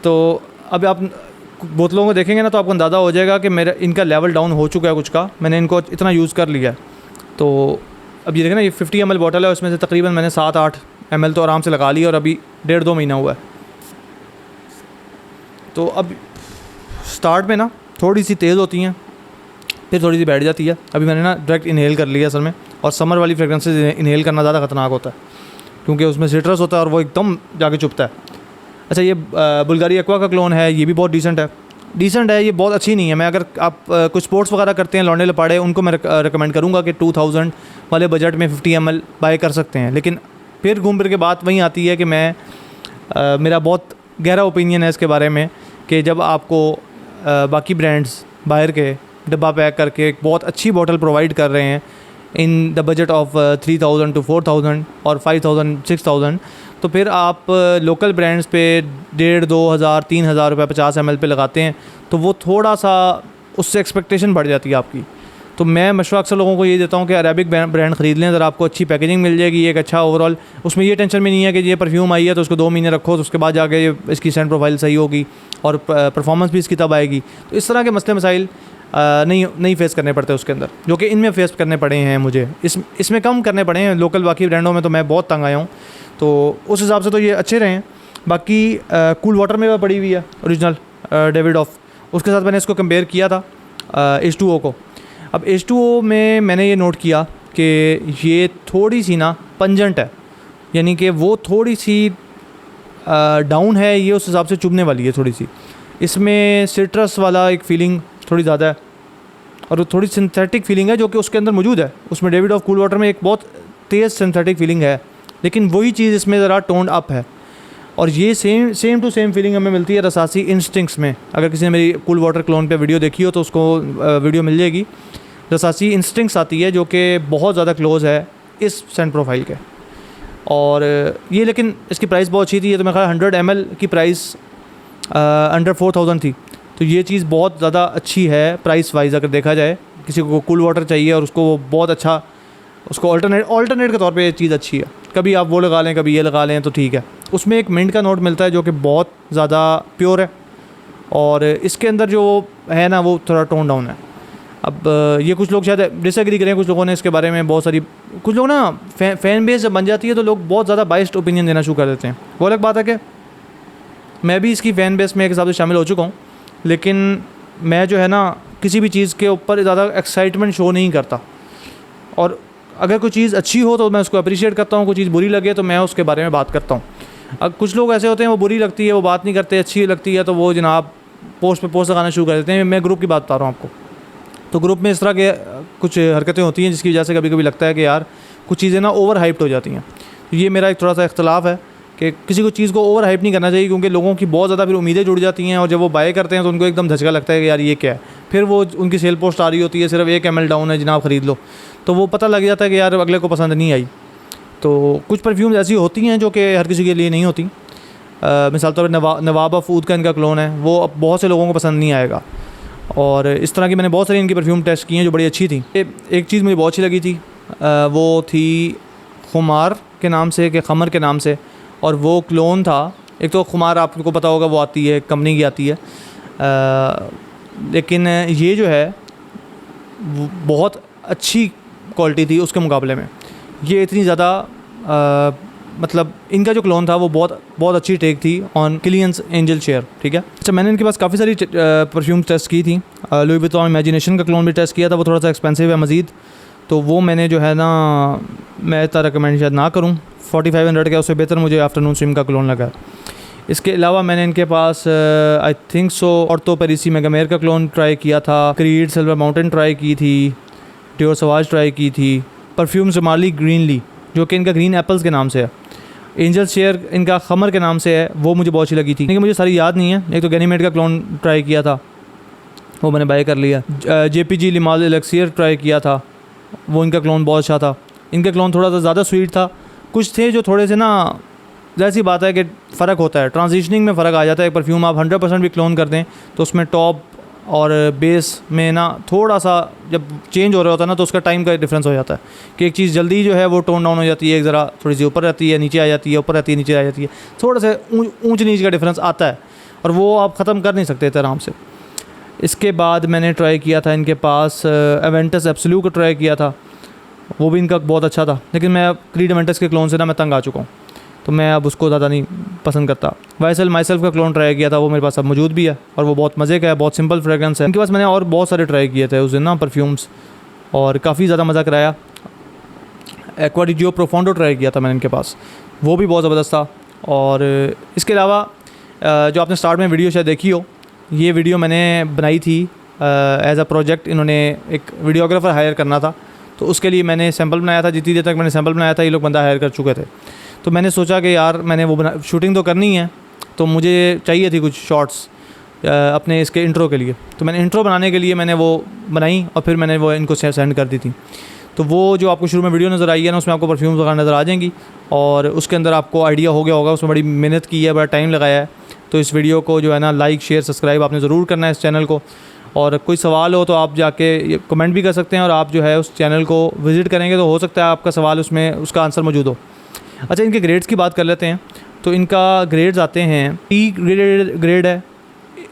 तो अब आप बोतलों को देखेंगे ना तो आपको अंदाज़ा हो जाएगा कि मेरा इनका लेवल डाउन हो चुका है कुछ का। मैंने इनको इतना यूज़ कर लिया है। तो अब ये देखें ना, ये 50 ml बॉटल है, उसमें से तकरीबन मैंने 7-8 ml तो आराम से लगा लिया, और अभी 1.5-2 महीना हुआ है। तो अब स्टार्ट में ना थोड़ी सी तेज़ होती हैं, फिर थोड़ी सी बैठ जाती है। अभी मैंने ना डायरेक्ट इनहेल कर लिया असल में, और समर वाली फ्रेगरेंसेस इनहेल करना ज़्यादा ख़तरनाक होता है, क्योंकि उसमें सिट्रस होता है और वो एकदम जाके चुभता है। अच्छा, ये बुल्गारी एक्वा का क्लोन है, ये भी बहुत डिसेंट है। ये बहुत अच्छी नहीं है। मैं अगर आप कुछ स्पोर्ट्स वगैरह करते हैं, लौंडे लपाड़े, उनको मैं रिकमेंड करूँगा कि 2000 वाले बजट में 50 ml बाय कर सकते हैं। लेकिन फिर घूम फिर के बात वहीं आती है कि मेरा बहुत गहरा ओपिनियन है इसके बारे में, कि जब आपको बाकी ब्रांड्स बाहर के डब्बा पैक करके एक बहुत अच्छी बॉटल प्रोवाइड कर रहे हैं in the budget of 3000 to 4000 और 5000 6000, तो फिर आप लोकल ब्रांड्स पे 1500-2000-3000 रुपये 50 ml पे लगाते हैं, तो वो थोड़ा सा उससे एक्सपेक्टेशन बढ़ जाती है आपकी। तो मैं मशवरा अक्सर लोगों को ये देता हूँ कि अरेबिक ब्रांड ख़रीद लें, अगर आपको अच्छी पैकेजिंग मिल जाएगी, एक अच्छा ओवरऑल, उसमें ये टेंशन भी नहीं है कि ये परफ्यूम आई है तो उसको 2 महीने रखो, तो उसके बाद जाके इसकी सेंट प्रोफाइल सही होगी और परफॉर्मेंस भी इसकी तब आएगी। तो इस तरह के मसले मसाइल नहीं फेस करने पड़ते उसके अंदर, जो कि इनमें फेस करने पड़े हैं मुझे। इसमें कम करने पड़े हैं। लोकल बाकी ब्रांडों में तो मैं बहुत तंग आया हूँ, तो उस हिसाब से तो ये अच्छे रहे हैं। बाकी कूल वाटर में पड़ी हुई है ओरिजिनल डेविडॉफ, उसके साथ मैंने इसको कंपेयर किया था H2O को। अब H2O में मैंने ये नोट किया कि ये थोड़ी सी ना पंजेंट है, यानी कि वो थोड़ी सी डाउन है, ये उस हिसाब से चुभने वाली है थोड़ी सी। इसमें सिट्रस वाला एक फीलिंग थोड़ी ज़्यादा है, और थोड़ी सिंथेटिक फीलिंग है जो कि उसके अंदर मौजूद है। उसमें डेविडॉफ कूल वाटर में एक बहुत तेज़ सिंथेटिक फीलिंग है, लेकिन वही चीज़ इसमें ज़रा टोन्ड अप है। और ये सेम टू सेम फीलिंग हमें मिलती है रसासी इंस्टिंक्ट्स में। अगर किसी ने मेरी कूल वाटर क्लोन पे वीडियो देखी हो तो उसको वीडियो मिल जाएगी। रसासी इंस्टिंक्ट्स आती है जो कि बहुत ज़्यादा क्लोज़ है इस सेंट प्रोफाइल के। और ये लेकिन इसकी प्राइस बहुत अच्छी थी। ये तो मेरे ख्याल 100 ml की प्राइस अंडर 4000 थी। तो ये चीज़ बहुत ज़्यादा अच्छी है प्राइस वाइज अगर देखा जाए। किसी को कूल वाटर चाहिए और उसको बहुत अच्छा, उसको ऑल्टरनेट के तौर पे ये चीज़ अच्छी है। कभी आप वो लगा लें, कभी ये लगा लें तो ठीक है। उसमें एक मिंट का नोट मिलता है जो कि बहुत ज़्यादा प्योर है, और इसके अंदर जो है ना वो थोड़ा टोन डाउन है। अब ये कुछ लोग शायद डिसएग्री करें, कुछ लोगों ने इसके बारे में बहुत सारी, कुछ लोग ना फ़ैन बेस जब बन जाती है तो लोग बहुत ज़्यादा बाइस्ड ओपिनियन देना शुरू कर देते हैं। वो अलग बात है कि मैं भी इसकी फ़ैन बेस में एक हिसाब से शामिल हो चुका हूँ, लेकिन मैं जो है ना किसी भी चीज़ के ऊपर ज़्यादा एक्साइटमेंट शो नहीं करता। और अगर कोई चीज़ अच्छी हो तो मैं उसको अप्रिशिएट करता हूँ, कोई चीज़ बुरी लगे तो मैं उसके बारे में बात करता हूँ। अब कुछ लोग ऐसे होते हैं वो बुरी लगती है वो बात नहीं करते, अच्छी लगती है तो वो जनाब पोस्ट पे पोस्ट लगाना शुरू कर देते हैं। मैं ग्रुप की बात बता रहा हूँ आपको। तो ग्रुप में इस तरह के कुछ हरकतें होती हैं जिसकी वजह से कभी कभी लगता है कि यार कुछ चीज़ें ना ओवर हाइप्ड हो जाती हैं। तो ये मेरा एक थोड़ा सा इख्तलाफ है कि किसी को चीज़ को ओवर हाइप नहीं करना चाहिए, क्योंकि लोगों की बहुत ज़्यादा फिर उम्मीदें जुड़ जाती हैं और जब वो बाय करते हैं तो उनको एकदम धचका लगता है कि यार ये क्या है। फिर वो उनकी सेल पोस्ट आ रही होती है सिर्फ 1 ml डाउन है जनाब ख़रीद लो, तो वो पता लग जाता है कि यार अगले को पसंद नहीं आई। तो कुछ परफ्यूम्स ऐसी होती हैं जो कि हर किसी के लिए नहीं होती। मिसाल तौर पर नवाब ऑफ ऊद का इनका क्लोन है, वो अब बहुत से लोगों को पसंद नहीं आएगा। और इस तरह की मैंने बहुत सारी इनकी परफ्यूम टेस्ट की हैं जो बड़ी अच्छी थी। एक चीज़ मुझे बहुत अच्छी लगी थी, वो थी खुमार के नाम से, कि खमर के नाम से, और वो क्लोन था। एक तो खुमार आपको पता होगा वो आती है, कंपनी की आती है, लेकिन ये जो है वो बहुत अच्छी क्वालिटी थी उसके मुकाबले में। ये इतनी ज़्यादा मतलब इनका जो क्लोन था वो बहुत अच्छी टेक थी ऑन किलियंस एंजल शेयर, ठीक है। अच्छा, मैंने इनके पास काफ़ी सारी परफ्यूम टेस्ट की थी। लुई विटॉन इमेजिनेशन का क्लोन भी टेस्ट किया था, वो थोड़ा सा एक्सपेंसिव है मज़ीद, तो वो मैंने जो है ना मैं इतना रिकमेंड शायद ना करूँ। 4500 का उससे बेहतर मुझे आफ्टरनून स्विम का क्लोन लगा। इसके अलावा मैंने इनके पास आई थिंक सो ऑर्थो पेरिसी मेगामेयर का क्लोन ट्राई किया था, क्रीड सिल्वर माउंटेन ट्राई की थी, डियोर सवाज ट्राई की थी, परफ्यूम जमाली ग्रीनली जो कि इनका ग्रीन एप्पल्स के नाम से है, एंजल शेयर इनका खमर के नाम से है, वो मुझे बहुत अच्छी लगी थी, लेकिन मुझे सारी याद नहीं है। एक तो गैनीमेड का क्लोन ट्राई किया था, वो मैंने बाय कर लिया। JPG लिमाल एलेक्सियर ट्राई किया था, वो इनका क्लोन बहुत अच्छा था। इनका क्लोन थोड़ा सा ज़्यादा स्वीट था। कुछ थे जो थोड़े से ना, जैसी बात है कि फ़र्क होता है, ट्रांजिशनिंग में फ़र्क आ जाता है। एक परफ्यूम आप 100% भी क्लोन कर दें तो उसमें टॉप और बेस में ना थोड़ा सा जब चेंज हो रहा होता है ना, तो उसका टाइम का डिफरेंस हो जाता है कि एक चीज़ जल्दी जो है वो टोन डाउन हो जाती है, एक ज़रा थोड़ी सी ऊपर रहती है, नीचे आ जाती है, ऊपर रहती है, नीचे आ जाती है, थोड़ा सा ऊंच नीच का डिफरेंस आता है और वो आप ख़त्म कर नहीं सकते थे आराम से। इसके बाद मैंने ट्राई किया था इनके पास एवेंटस एब्सोल्यूट को ट्राई किया था, वो भी इनका बहुत अच्छा था, लेकिन मैं क्रीड एवेंटस के क्लोन से ना मैं तंग आ चुका हूँ, तो मैं अब उसको ज़्यादा नहीं पसंद करता। वाइसल माइसेल्फ का क्लोन ट्राई किया था, वो मेरे पास अब मौजूद भी है और वो बहुत मज़े का है, बहुत सिंपल फ्रेगरेंस है। इनके पास मैंने और बहुत सारे ट्राई किए थे उस दिन ना परफ्यूम्स, और काफ़ी ज़्यादा मज़ा कराया। एक्वा डी जियो प्रोफोंडो ट्राई किया था मैंने इनके पास, वो भी बहुत ज़बरदस्त था। और इसके अलावा जो आपने स्टार्ट में वीडियो शायद देखी हो, ये वीडियो मैंने बनाई थी एज अ प्रोजेक्ट। इन्होंने एक वीडियोग्राफर हायर करना था, तो उसके लिए मैंने सैम्पल बनाया था। जितनी देर तक मैंने सैम्पल बनाया था ये लोग बंदा हायर कर चुके थे, तो मैंने सोचा कि यार मैंने वो शूटिंग तो करनी है, तो मुझे चाहिए थी कुछ शॉर्ट्स अपने इसके इंट्रो के लिए। तो मैंने इंट्रो बनाने के लिए मैंने वो बनाई और फिर मैंने वो इनको सेंड कर दी थी। तो वो जो आपको शुरू में वीडियो नज़र आई है ना, उसमें आपको परफ्यूम्स वगैरह नज़र आ जाएंगी और उसके अंदर आपको आइडिया हो गया होगा। उसमें बड़ी मेहनत की है, बड़ा टाइम लगाया है। तो इस वीडियो को जो है ना लाइक शेयर सब्सक्राइब आपने ज़रूर करना है इस चैनल को, और कोई सवाल हो तो आप जाके कमेंट भी कर सकते हैं, और आप जो है उस चैनल को विज़िट करेंगे तो हो सकता है आपका सवाल उसमें उसका आंसर मौजूद हो। अच्छा, इनके ग्रेड्स की बात कर लेते हैं। तो इनका ग्रेड्स आते हैं, टी ग्रेड है,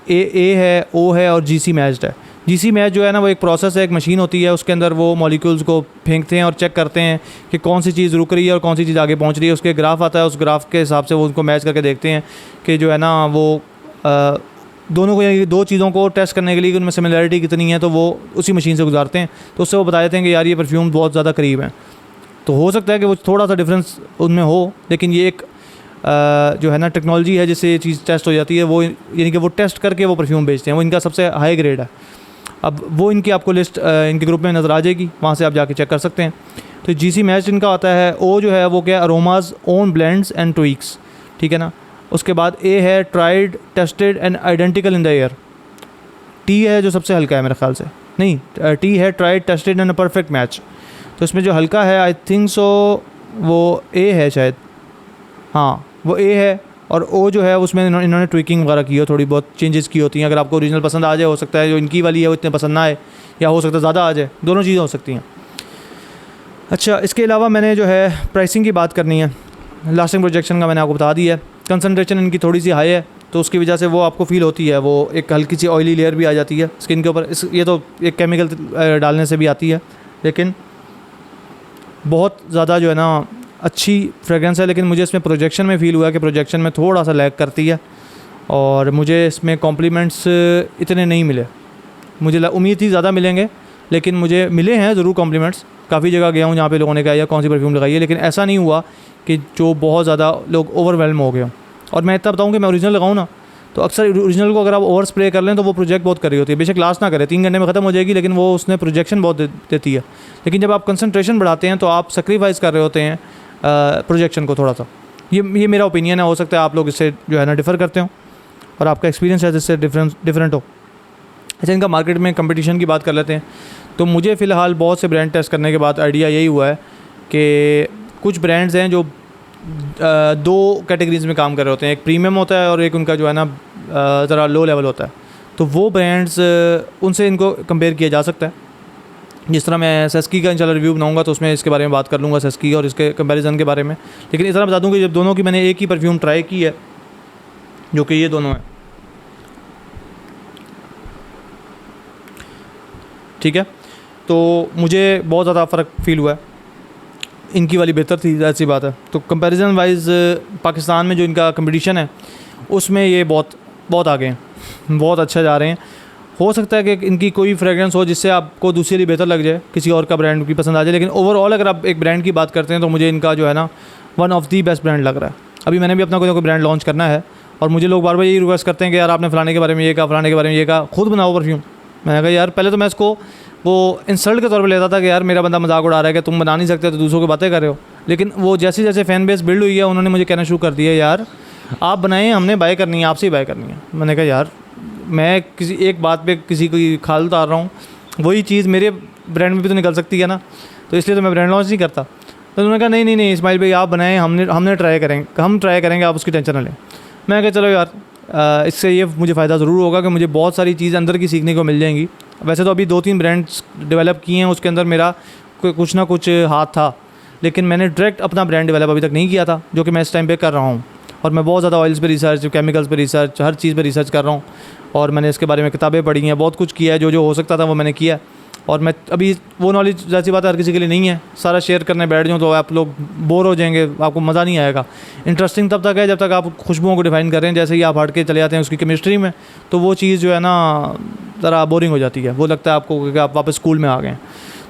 ए है, ओ है और GC मैच्ड है। GC मैच जो है ना वो एक प्रोसेस है, एक मशीन होती है, उसके अंदर वो मॉलिक्यूल्स को फेंकते हैं और चेक करते हैं कि कौन सी चीज़ रुक रही है और कौन सी चीज़ आगे पहुंच रही है। उसके ग्राफ आता है, उस ग्राफ के हिसाब से वो उनको मैच करके देखते हैं कि जो है ना वो दोनों को, यानी दो चीज़ों को टेस्ट करने के लिए उनमें सिमिलरिटी कितनी है, तो वो उसी मशीन से गुजारते हैं। तो उससे वो बता देते हैं कि यार ये परफ्यूम बहुत ज़्यादा करीब हैं। तो हो सकता है कि वो थोड़ा सा डिफरेंस उनमें हो, लेकिन ये एक जो है ना टेक्नोलॉजी है जिससे ये चीज़ टेस्ट हो जाती है। वो यानी कि वो टेस्ट करके वो परफ्यूम बेचते हैं, वो इनका सबसे हाई ग्रेड है। अब वो इनकी आपको लिस्ट इनके ग्रुप में नज़र आ जाएगी, वहाँ से आप जाके चेक कर सकते हैं। तो GC मैच इनका आता है। ओ जो है वो क्या, aromas own blends and tweaks, ठीक है ना। उसके बाद ए है tried tested and identical in the air. T है जो सबसे हल्का है मेरे ख्याल से, नहीं, टी है tried tested and perfect match. तो इसमें जो हल्का है आई थिंक सो वो ए है शायद, हाँ वो ए है। और ओ जो है उसमें इन्होंने ट्विकिंग वगैरह की हो, थोड़ी बहुत चेंजेस की होती हैं। अगर आपको ओरिजिनल पसंद आ जाए, हो सकता है जो इनकी वाली है वो इतने पसंद ना आए, या हो सकता है ज़्यादा आ जाए, दोनों चीज़ें हो सकती हैं। अच्छा, इसके अलावा मैंने जो है प्राइसिंग की बात करनी है। लास्टिंग प्रोजेक्शन का मैंने आपको बता दिया है। कंसनट्रेशन इनकी थोड़ी सी हाई है, तो उसकी वजह से वो आपको फील होती है, वो एक हल्की सी ऑयली लेयर भी आ जाती है स्किन के ऊपर। ये तो एक केमिकल डालने से भी आती है, लेकिन बहुत ज़्यादा जो है ना अच्छी फ्रेगरेंस है। लेकिन मुझे इसमें प्रोजेक्शन में फ़ील हुआ कि प्रोजेक्शन में थोड़ा सा लैग करती है, और मुझे इसमें कॉम्प्लीमेंट्स इतने नहीं मिले। मुझे उम्मीद थी ज़्यादा मिलेंगे, लेकिन मुझे मिले हैं ज़रूर कॉम्प्लीमेंट्स। काफ़ी जगह गया हूँ जहाँ पे लोगों ने कहा यार कौन सी परफ्यूम लगाई है, लेकिन ऐसा नहीं हुआ कि जो बहुत ज़्यादा लोग ओवरवेलम हो गए हों। और मैं इतना बताऊँ कि मैं ओरिजिनल लगाऊँ ना, तो अक्सर ओरिजिनल को अगर आप ओवर स्प्रे कर लें तो वो प्रोजेक्ट बहुत कर रही होती है। बेशक लास्ट ना करे, 3 घंटे में ख़त्म हो जाएगी, लेकिन वो उसने प्रोजेक्शन बहुत देती है। लेकिन जब आप कंसंट्रेशन बढ़ाते हैं तो आप सेक्रीफाइस कर रहे होते हैं प्रोजेक्शन को थोड़ा सा। ये मेरा ओपिनियन है, हो सकता है आप लोग इससे जो है ना डिफ़र करते हो और आपका एक्सपीरियंस है जिससे डिफरेंट हो। अच्छा, इनका मार्केट में कंपटीशन की बात कर लेते हैं। तो मुझे फ़िलहाल बहुत से ब्रांड टेस्ट करने के बाद आइडिया यही हुआ है कि कुछ ब्रांड्स हैं जो 2 कैटेगरीज़ में काम कर रहे होते हैं। एक प्रीमियम होता है और एक उनका जो है ना ज़रा लो लेवल होता है। तो वो ब्रांड्स उनसे इनको कंपेयर किया जा सकता है। जिस तरह मैं सेस्की का इंशाल्लाह रिव्यू बनाऊंगा तो उसमें इसके बारे में बात कर लूँगा, सेस्की और इसके कंपैरिजन के बारे में। लेकिन इतना बता दूँ कि जब दोनों की मैंने एक ही परफ्यूम ट्राई की है, जो कि ये दोनों है, ठीक है, तो मुझे बहुत ज़्यादा फ़र्क फील हुआ है। इनकी वाली बेहतर थी, ऐसी बात है। तो कंपैरिजन वाइज पाकिस्तान में जो इनका कंपटीशन है उसमें ये बहुत बहुत आगे हैं, बहुत अच्छा जा रहे हैं। हो सकता है कि इनकी कोई फ्रेगरेंस हो जिससे आपको दूसरी वाली बेहतर लग जाए, किसी और का ब्रांड की पसंद आ जाए, लेकिन ओवरऑल अगर आप एक ब्रांड की बात करते हैं तो मुझे इनका जो है ना one of the best brand लग रहा है। अभी मैंने भी अपना कोई ना कोई ब्रांड लॉन्च करना है और मुझे लोग बार बार यही रिक्वेस्ट करते हैं कि यार आपने फलाने के बारे में ये कहा, फलाने के बारे में ये कहा, खुद बनाओ परफ्यूम। मैंने कहा यार पहले तो मैं इसको वो इंसल्ट के तौर पे लेता था कि यार मेरा बंदा मजाक उड़ा रहा है कि तुम बना नहीं सकते तो दूसरों की बातें कर रहे हो, लेकिन वो जैसे जैसे फ़ैन बेस बिल्ड हुई है उन्होंने मुझे कहना शुरू कर दिया यार आप बनाएं, हमने बाय करनी है, आपसे ही बाय करनी है। मैंने कहा यार मैं किसी एक बात पे किसी की खाल उतार रहा हूँ, वही चीज़ मेरे ब्रांड में भी तो निकल सकती है ना, तो इसलिए तो मैं ब्रांड लॉन्च नहीं करता। तो उन्होंने कहा नहीं इस्माइल भाई आप बनाएं, हमने ट्राई करेंगे, आप उसकी टेंशन ना लें। मैं कहा चलो यार इससे ये मुझे फ़ायदा ज़रूर होगा कि मुझे बहुत सारी चीज़ अंदर की सीखने को मिल जाएंगी। वैसे तो अभी 2-3 ब्रांड्स डेवलप किए हैं, उसके अंदर मेरा कुछ ना कुछ हाथ था, लेकिन मैंने डायरेक्ट अपना ब्रांड डेवलप अभी तक नहीं किया था, जो कि मैं इस टाइम पे कर रहा हूँ। और मैं बहुत ज़्यादा ऑयल्स पे रिसर्च, केमिकल्स पे रिसर्च, हर चीज़ पे रिसर्च कर रहा हूँ और मैंने इसके बारे में किताबें पढ़ी हैं, बहुत कुछ किया है, जो हो सकता था वो मैंने किया। और मैं अभी वो नॉलेज जैसी बात है हर किसी के लिए नहीं है, सारा शेयर करने बैठ जाऊँ तो आप लोग बोर हो जाएंगे, आपको मज़ा नहीं आएगा। इंटरेस्टिंग तब तक है जब तक आप खुशबुओं को डिफाइन कर रहे हैं, जैसे ही आप हट के चले जाते हैं उसकी केमिस्ट्री में तो वो चीज़ जो है ना ज़रा बोरिंग हो जाती है, वो लगता है आपको कि आप वापस स्कूल में आ गए।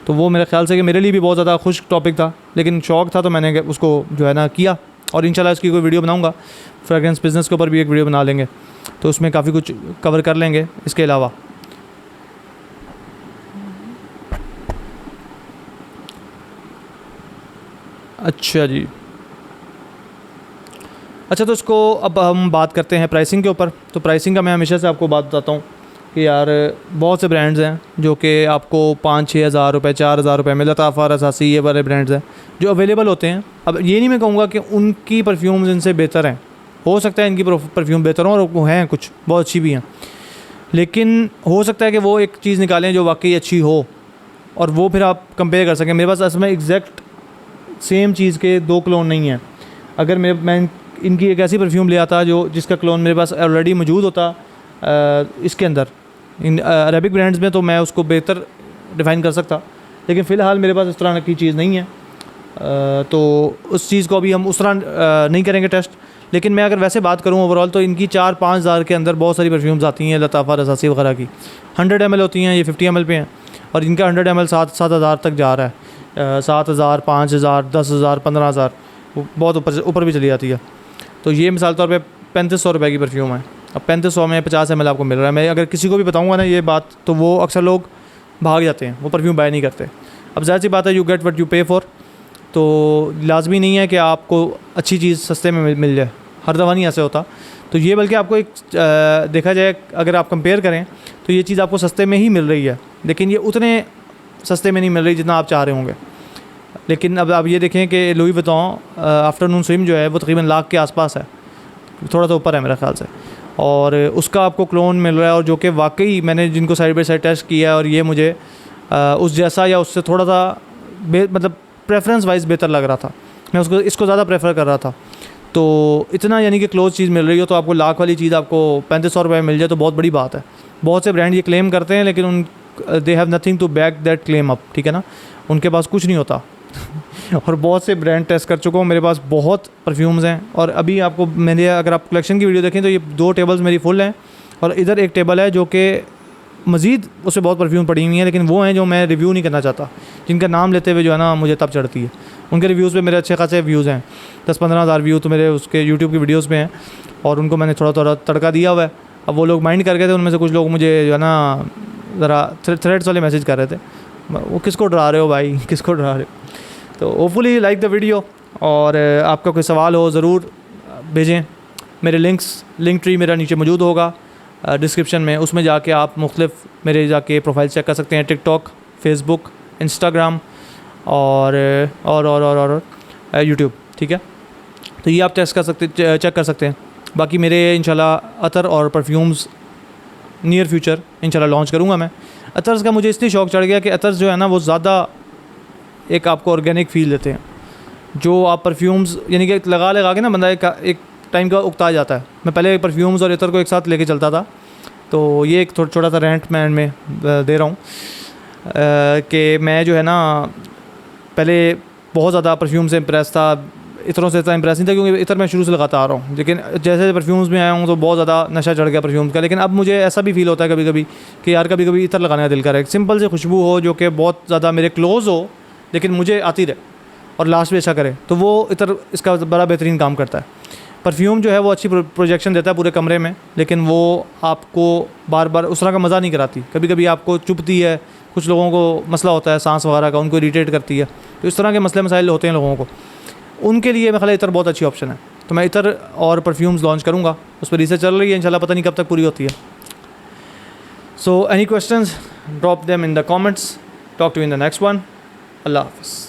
तो वो मेरे ख्याल से कि मेरे लिए भी बहुत ज़्यादा खुश टॉपिक था, लेकिन शौक़ था तो मैंने उसको जो है ना किया। और इंशाल्लाह इसकी कोई वीडियो बनाऊँगा, फ्रेगरेंस बिज़नेस के ऊपर भी एक वीडियो बना लेंगे, तो उसमें काफ़ी कुछ कवर कर लेंगे इसके अलावा। अच्छा जी, अच्छा तो इसको अब हम बात करते हैं प्राइसिंग के ऊपर। तो प्राइसिंग का मैं हमेशा से आपको बात बताता हूँ कि यार बहुत से ब्रांड्स हैं जो कि आपको 5-6 हज़ार रुपये, 4 हज़ार रुपये में, लताफ़ा, रसासी, ये वाले ब्रांड्स हैं जो अवेलेबल होते हैं। अब ये नहीं मैं कहूँगा कि उनकी परफ्यूम्स इनसे बेहतर हैं, हो सकता है इनकी परफ्यूम बेहतर हो और वो हैं कुछ बहुत अच्छी भी हैं, लेकिन हो सकता है कि वो एक चीज़ निकालें जो वाकई अच्छी हो और वो फिर आप कंपेयर कर सकें। मेरे पास असल में एग्जैक्ट सेम चीज़ के 2 क्लोन नहीं हैं। अगर मैं इनकी एक ऐसी परफ्यूम ले आता जो जिसका क्लोन मेरे पास ऑलरेडी मौजूद होता इसके अंदर इन अरेबिक ब्रांड्स में, तो मैं उसको बेहतर डिफ़ाइन कर सकता, लेकिन फ़िलहाल मेरे पास इस तरह की चीज़ नहीं है। तो उस चीज़ को अभी हम उस तरह नहीं करेंगे टेस्ट। लेकिन मैं अगर वैसे बात करूँ ओवरऑल तो इनकी 4-5 हज़ार के अंदर बहुत सारी परफ्यूम्स आती हैं, लताफ़ा, रसासी वगैरह की 100 ml होती हैं, ये 50 ml पे हैं और इनका 100 ml 7 हज़ार तक जा रहा है, 7 हज़ार, 5 हज़ार, 10 हज़ार, 15 हज़ार, बहुत ऊपर भी चली जाती है। तो ये मिसाल तौर पे 3500 रुपये की परफ्यूम है। अब 3500 में 50 ml आपको मिल रहा है। मैं अगर किसी को भी बताऊंगा ना ये बात तो वो अक्सर लोग भाग जाते हैं, वो परफ्यूम बाय नहीं करते। अब ज़ाहिर सी बात है, यू गेट व्हाट यू पे फॉर, तो लाजमी नहीं है कि आपको अच्छी चीज़ सस्ते में मिल जाए, हर दफ़ा नहीं ऐसे होता। तो ये बल्कि आपको एक देखा जाए अगर आप कंपेयर करें तो ये चीज़ आपको सस्ते में ही मिल रही है, लेकिन ये उतने सस्ते में नहीं मिल रही जितना आप चाह रहे होंगे। लेकिन अब आप ये देखें कि लुई विटॉन आफ्टरनून स्विम जो है वो तकरीबन लाख के आसपास है, थोड़ा तो ऊपर है मेरे ख्याल से, और उसका आपको क्लोन मिल रहा है, और जो कि वाकई मैंने जिनको साइड बाई साइड टेस्ट किया है और ये मुझे उस जैसा या उससे थोड़ा सा मतलब प्रेफरेंस वाइज बेहतर लग रहा था। मैं इसको ज़्यादा प्रेफर कर रहा था। तो इतना यानी कि क्लोज चीज़ मिल रही हो तो आपको लाख वाली चीज़ आपको 3500 रुपये में मिल जाए तो बहुत बड़ी बात है। बहुत से ब्रांड ये क्लेम करते हैं लेकिन उन they have nothing to back that claim up, ठीक है ना, उनके पास कुछ नहीं होता। और बहुत से ब्रांड टेस्ट कर चुका हूँ, मेरे पास बहुत परफ्यूम्स हैं। और अभी आपको मैंने अगर आप कलेक्शन की वीडियो देखें तो ये 2 टेबल्स मेरी फुल हैं और इधर एक टेबल है जो कि मज़ीद उससे बहुत परफ्यूम पड़ी हुई हैं, लेकिन वो हैं जो मैं रिव्यू नहीं करना चाहता, जिनका नाम लेते हुए जो है ना मुझे तब चढ़ती है। उनके रिव्यूज़ पे मेरे अच्छे खासे व्यूज़ हैं, 10-15 हज़ार व्यू तो मेरे उसके यूट्यूब की वीडियोज़ पे हैं, और उनको मैंने थोड़ा थोड़ा तड़का दिया हुआ है। अब वो लोग माइंड कर गए थे, उनमें से कुछ लोग मुझे जो है ना ज़रा थ्रेड्स वाले मैसेज कर रहे थे, वो किसको डरा रहे हो भाई, किसको डरा रहे हो। तो होपफुली लाइक द वीडियो, और आपका कोई सवाल हो ज़रूर भेजें। मेरे लिंक ट्री मेरा नीचे मौजूद होगा डिस्क्रिप्शन में, उसमें जाके आप मुख्तलिफ मेरे जाके प्रोफाइल चेक कर सकते हैं, टिकटॉक, फेसबुक, इंस्टाग्राम और यूट्यूब, ठीक है। तो ये आप चेक कर सकते हैं। बाकी मेरे इंशाल्लाह अतर और परफ्यूम्स नियर फ्यूचर इंशाल्लाह लॉन्च करूँगा मैं। अतर्स का मुझे इसलिए शौक़ चढ़ गया कि अतर्स जो है ना वो ज़्यादा एक आपको ऑर्गेनिक फील देते हैं। जो आप परफ्यूम्स यानी कि लगा के ना बंदा एक टाइम का उकता जाता है। मैं पहले परफ्यूम्स और इतर को एक साथ लेके चलता था, तो ये एक छोटा सा रेंट में दे रहा हूँ कि मैं जो है ना पहले बहुत ज़्यादा परफ्यूम से इम्प्रेस था, इतरों से इतना इम्प्रेस नहीं था क्योंकि इतर मैं शुरू से लगाता आ रहा हूँ, लेकिन जैसे परफ्यूम्स में आया हूँ तो बहुत ज़्यादा नशा चढ़ गया परफ्यूम्स का। लेकिन अब मुझे ऐसा भी फील होता है कभी कभी कि यार कभी कभी इतर लगाने का दिल करे, एक सिंपल से खुशबू हो जो कि बहुत ज़्यादा मेरे क्लोज़ हो लेकिन मुझे आती रहे और लास्ट भी अच्छा करे, तो वो इतर इसका बड़ा बेहतरीन काम करता है। परफ्यूम जो है वो अच्छी प्रोजेक्शन देता है पूरे कमरे में, लेकिन वो आपको बार बार उस तरह का मज़ा नहीं कराती, कभी कभी आपको चुभती है। कुछ लोगों को मसला होता है सांस वगैरह का, उनको इरिटेट करती है, तो इस तरह के मसले मसाइल होते हैं लोगों को, उनके लिए मैं ख्याल इतर बहुत अच्छी ऑप्शन है। तो मैं इतर और परफ्यूम्स लॉन्च करूँगा, उस पर रिसर्च चल रही है, इंशाल्लाह पता नहीं कब तक पूरी होती है। So any questions drop them in the comments, talk to in the next one. अल्लाह हाफ़िज़।